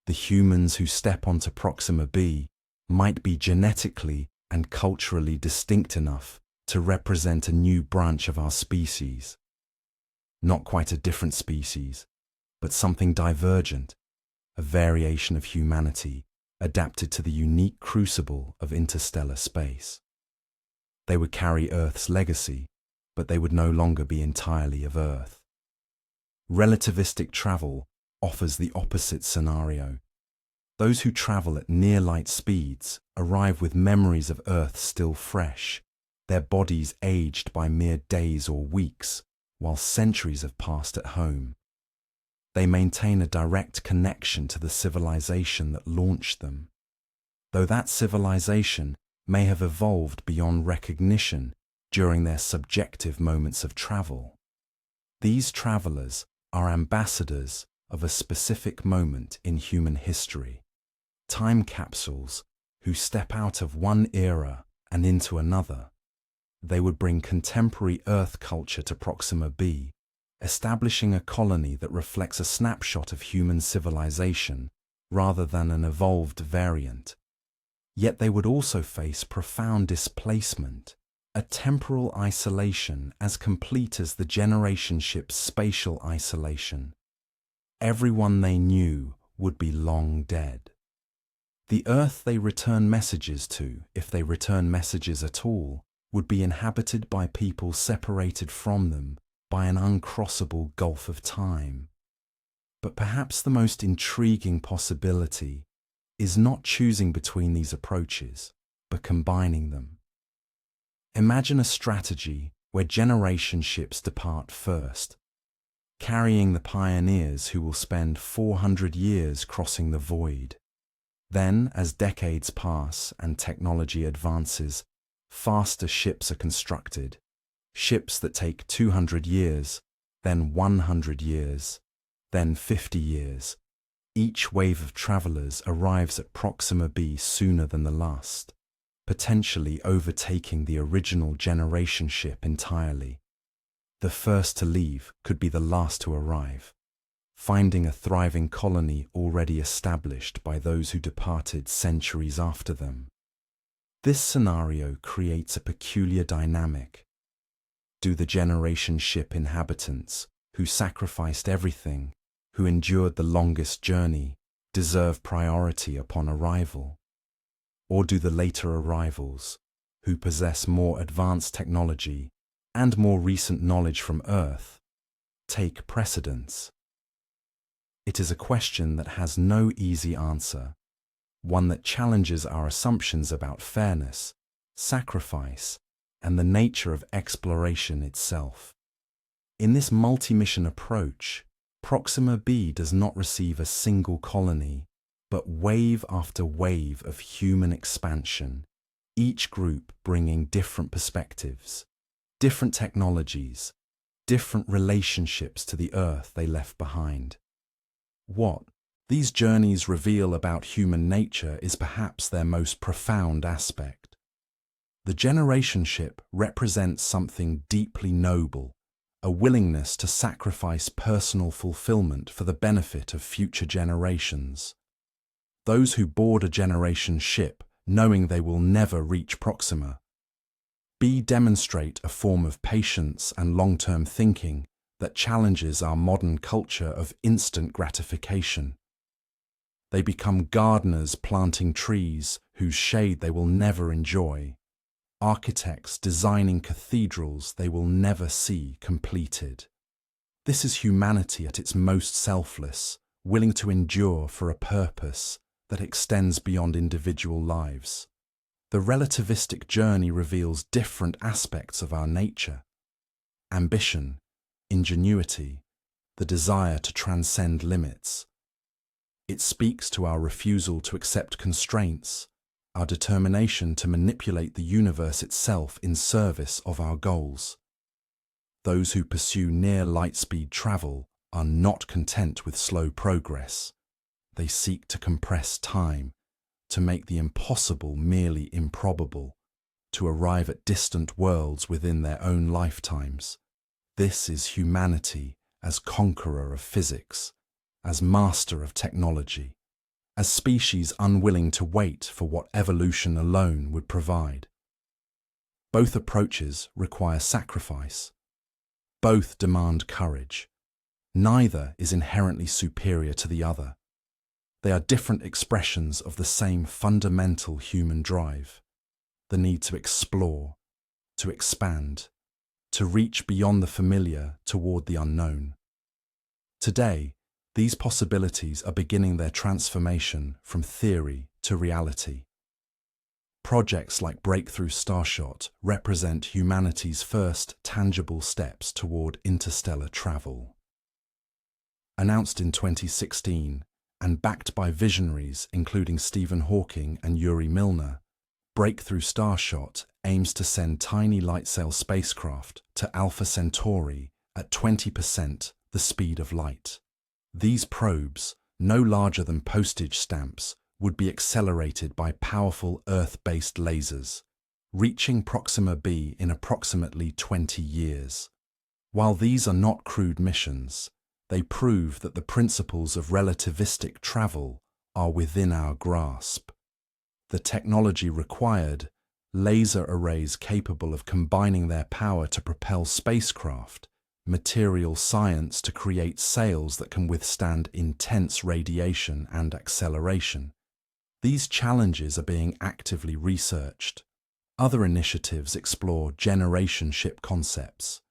the humans who step onto Proxima b might be genetically and culturally distinct enough to represent a new branch of our species. Not quite a different species, but something divergent, a variation of humanity adapted to the unique crucible of interstellar space. They would carry Earth's legacy, but they would no longer be entirely of Earth. Relativistic travel offers the opposite scenario. Those who travel at near-light speeds arrive with memories of Earth still fresh, their bodies aged by mere days or weeks, while centuries have passed at home. They maintain a direct connection to the civilization that launched them, though that civilization may have evolved beyond recognition during their subjective moments of travel. These travelers are ambassadors of a specific moment in human history, time capsules who step out of one era and into another. They would bring contemporary Earth culture to Proxima b, establishing a colony that reflects a snapshot of human civilization rather than an evolved variant. Yet they would also face profound displacement, a temporal isolation as complete as the generation ship's spatial isolation. Everyone they knew would be long dead. The Earth they return messages to, if they return messages at all, would be inhabited by people separated from them by an uncrossable gulf of time. But perhaps the most intriguing possibility is not choosing between these approaches, but combining them. Imagine a strategy where generation ships depart first, carrying the pioneers who will spend 400 years crossing the void. Then, as decades pass and technology advances, faster ships are constructed, ships that take 200 years, then 100 years, then 50 years. Each wave of travelers arrives at Proxima b sooner than the last, potentially overtaking the original generation ship entirely. The first to leave could be the last to arrive, finding a thriving colony already established by those who departed centuries after them. This scenario creates a peculiar dynamic. Do the generation ship inhabitants, who sacrificed everything, who endured the longest journey, deserve priority upon arrival? Or do the later arrivals, who possess more advanced technology and more recent knowledge from Earth, take precedence? It is a question that has no easy answer, one that challenges our assumptions about fairness, sacrifice, and the nature of exploration itself. In this multi-mission approach, Proxima b does not receive a single colony, but wave after wave of human expansion, each group bringing different perspectives, different technologies, different relationships to the Earth they left behind. What these journeys reveal about human nature is perhaps their most profound aspect. The generation ship represents something deeply noble, a willingness to sacrifice personal fulfillment for the benefit of future generations. Those who board a generation ship knowing they will never reach Proxima b demonstrate a form of patience and long-term thinking that challenges our modern culture of instant gratification. They become gardeners planting trees whose shade they will never enjoy, architects designing cathedrals they will never see completed. This is humanity at its most selfless, willing to endure for a purpose that extends beyond individual lives. The relativistic journey reveals different aspects of our nature: ambition, ingenuity, the desire to transcend limits. It speaks to our refusal to accept constraints, our determination to manipulate the universe itself in service of our goals. Those who pursue near light-speed travel are not content with slow progress. They seek to compress time, to make the impossible merely improbable, to arrive at distant worlds within their own lifetimes. This is humanity as conqueror of physics, as master of technology, as species unwilling to wait for what evolution alone would provide. Both approaches require sacrifice. Both demand courage. Neither is inherently superior to the other. They are different expressions of the same fundamental human drive, the need to explore, to expand, to reach beyond the familiar toward the unknown. Today, these possibilities are beginning their transformation from theory to reality. Projects like Breakthrough Starshot represent humanity's first tangible steps toward interstellar travel. Announced in 2016 and backed by visionaries including Stephen Hawking and Yuri Milner, Breakthrough Starshot aims to send tiny light-sail spacecraft to Alpha Centauri at 20% the speed of light. These probes, no larger than postage stamps, would be accelerated by powerful Earth-based lasers, reaching Proxima b in approximately 20 years. While these are not crewed missions, they prove that the principles of relativistic travel are within our grasp. The technology required, laser arrays capable of combining their power to propel spacecraft, material science to create sails that can withstand intense radiation and acceleration. These challenges are being actively researched. Other initiatives explore generation ship concepts.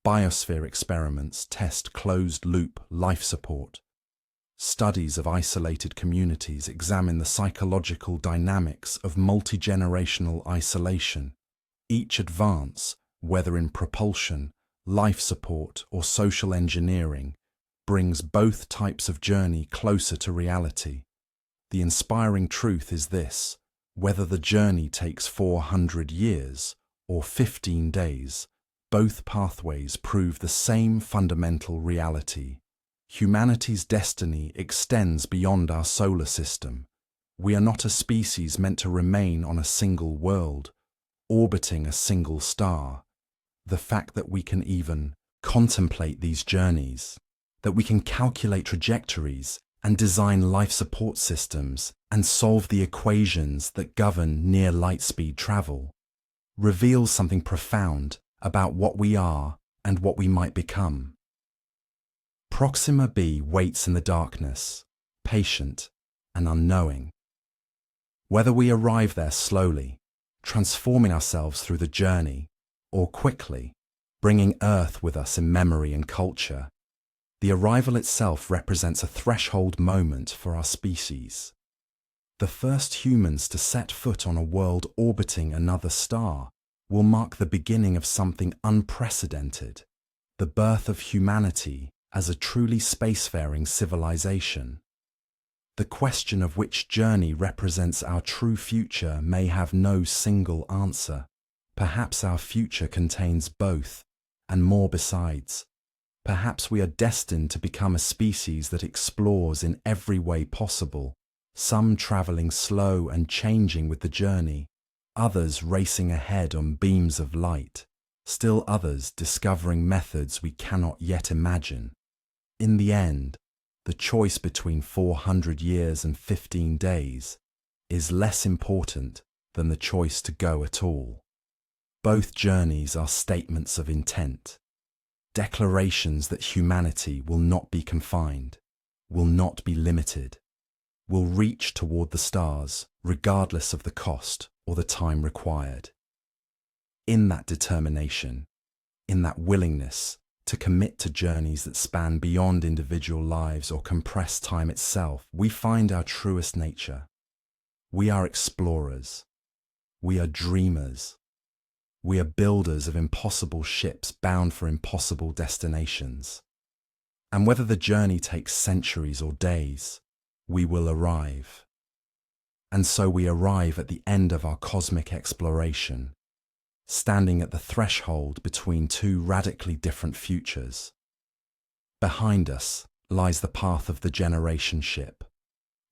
Biosphere experiments test closed-loop life support, Studies of isolated communities examine the psychological dynamics of multi-generational isolation. Each advance, whether in propulsion, life support, or social engineering, brings both types of journey closer to reality. The inspiring truth is this: whether the journey takes 400 years or 15 days, both pathways prove the same fundamental reality. Humanity's destiny extends beyond our solar system. We are not a species meant to remain on a single world, orbiting a single star. The fact that we can even contemplate these journeys, that we can calculate trajectories and design life support systems and solve the equations that govern near light speed travel, reveals something profound about what we are and what we might become. Proxima b waits in the darkness, patient and unknowing. Whether we arrive there slowly, transforming ourselves through the journey, or quickly, bringing Earth with us in memory and culture, the arrival itself represents a threshold moment for our species. The first humans to set foot on a world orbiting another star will mark the beginning of something unprecedented, the birth of humanity as a truly spacefaring civilization. The question of which journey represents our true future may have no single answer. Perhaps our future contains both, and more besides. Perhaps we are destined to become a species that explores in every way possible, some traveling slow and changing with the journey, others racing ahead on beams of light, still others discovering methods we cannot yet imagine. In the end, the choice between 400 years and 15 days is less important than the choice to go at all. Both journeys are statements of intent, declarations that humanity will not be confined, will not be limited, will reach toward the stars regardless of the cost or the time required. In that determination, in that willingness to commit to journeys that span beyond individual lives or compress time itself, we find our truest nature. We are explorers. We are dreamers. We are builders of impossible ships bound for impossible destinations. And whether the journey takes centuries or days, we will arrive. And so we arrive at the end of our cosmic exploration, standing at the threshold between two radically different futures. Behind us lies the path of the generation ship,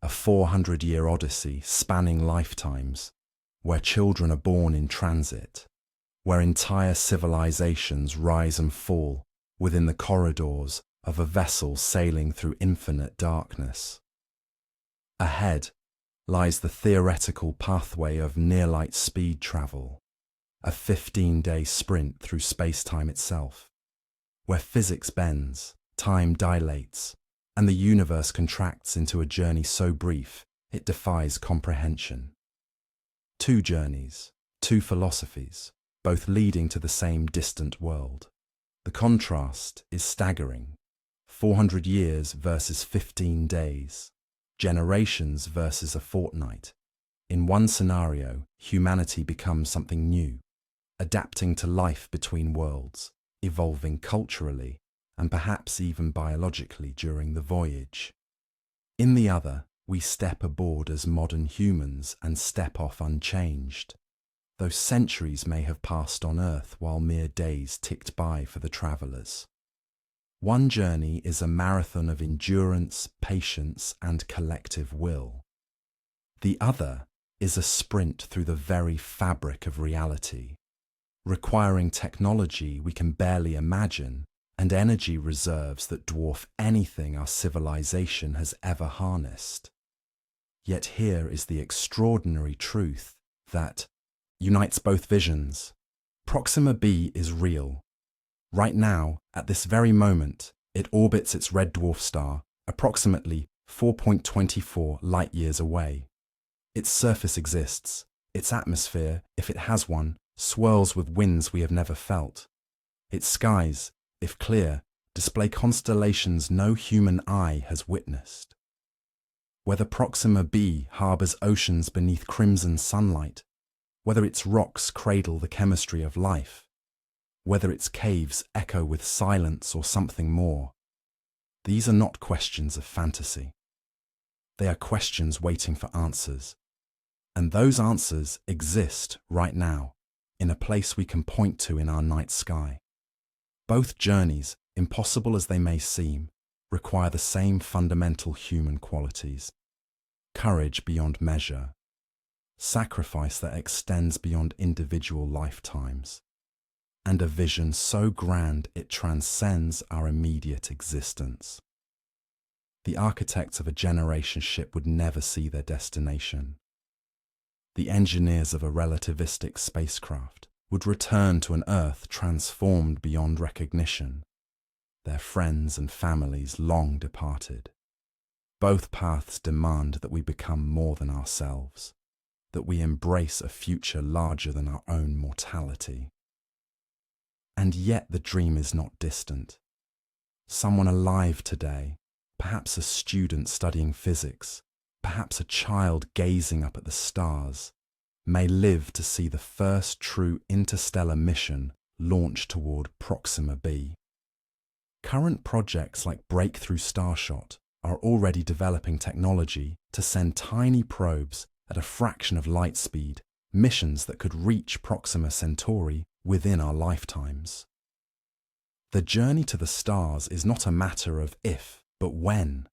a 400-year odyssey spanning lifetimes, where children are born in transit, where entire civilizations rise and fall within the corridors of a vessel sailing through infinite darkness. Ahead lies the theoretical pathway of near-light speed travel, a 15-day sprint through space-time itself, where physics bends, time dilates, and the universe contracts into a journey so brief it defies comprehension. Two journeys, two philosophies, both leading to the same distant world. The contrast is staggering. 400 years versus 15 days, generations versus a fortnight. In one scenario, humanity becomes something new, adapting to life between worlds, evolving culturally, and perhaps even biologically during the voyage. In the other, we step aboard as modern humans and step off unchanged, though centuries may have passed on Earth while mere days ticked by for the travelers. One journey is a marathon of endurance, patience, and collective will. The other is a sprint through the very fabric of reality, requiring technology we can barely imagine and energy reserves that dwarf anything our civilization has ever harnessed. Yet here is the extraordinary truth that unites both visions. Proxima b is real. Right now, at this very moment, it orbits its red dwarf star, approximately 4.24 light-years away. Its surface exists. Its atmosphere, if it has one, swirls with winds we have never felt. Its skies, if clear, display constellations no human eye has witnessed. Whether Proxima b harbors oceans beneath crimson sunlight, whether its rocks cradle the chemistry of life, whether its caves echo with silence or something more, these are not questions of fantasy. They are questions waiting for answers. And those answers exist right now, in a place we can point to in our night sky. Both journeys, impossible as they may seem, require the same fundamental human qualities: courage beyond measure, sacrifice that extends beyond individual lifetimes, and a vision so grand it transcends our immediate existence. The architects of a generation ship would never see their destination. The engineers of a relativistic spacecraft would return to an Earth transformed beyond recognition, their friends and families long departed. Both paths demand that we become more than ourselves, that we embrace a future larger than our own mortality. And yet the dream is not distant. Someone alive today, perhaps a student studying physics, perhaps a child gazing up at the stars, may live to see the first true interstellar mission launch toward Proxima b. Current projects like Breakthrough Starshot are already developing technology to send tiny probes at a fraction of light speed, missions that could reach Proxima Centauri within our lifetimes. The journey to the stars is not a matter of if, but when.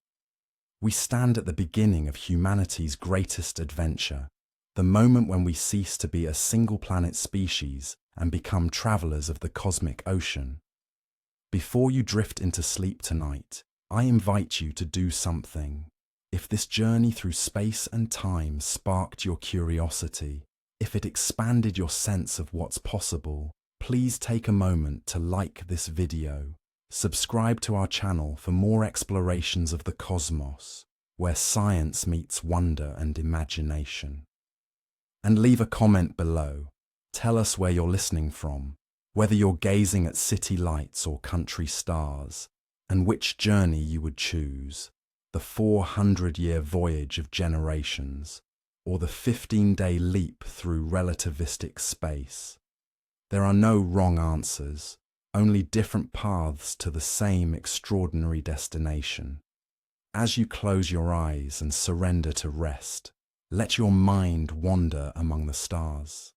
We stand at the beginning of humanity's greatest adventure, the moment when we cease to be a single-planet species and become travelers of the cosmic ocean. Before you drift into sleep tonight, I invite you to do something. If this journey through space and time sparked your curiosity, if it expanded your sense of what's possible, please take a moment to like this video. Subscribe to our channel for more explorations of the cosmos, where science meets wonder and imagination. And leave a comment below. Tell us where you're listening from, whether you're gazing at city lights or country stars, and which journey you would choose: the 400-year voyage of generations, or the 15-day leap through relativistic space. There are no wrong answers, only different paths to the same extraordinary destination. As you close your eyes and surrender to rest, let your mind wander among the stars.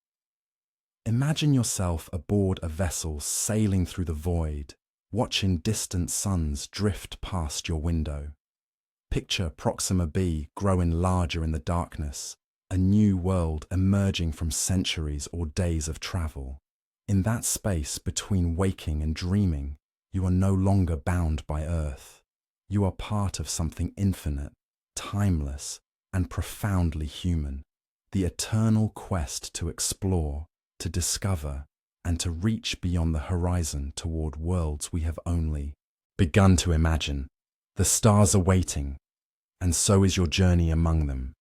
Imagine yourself aboard a vessel sailing through the void, watching distant suns drift past your window. Picture Proxima b growing larger in the darkness, a new world emerging from centuries or days of travel. In that space between waking and dreaming, you are no longer bound by Earth. You are part of something infinite, timeless, and profoundly human. The eternal quest to explore, to discover, and to reach beyond the horizon toward worlds we have only begun to imagine. The stars are waiting, and so is your journey among them.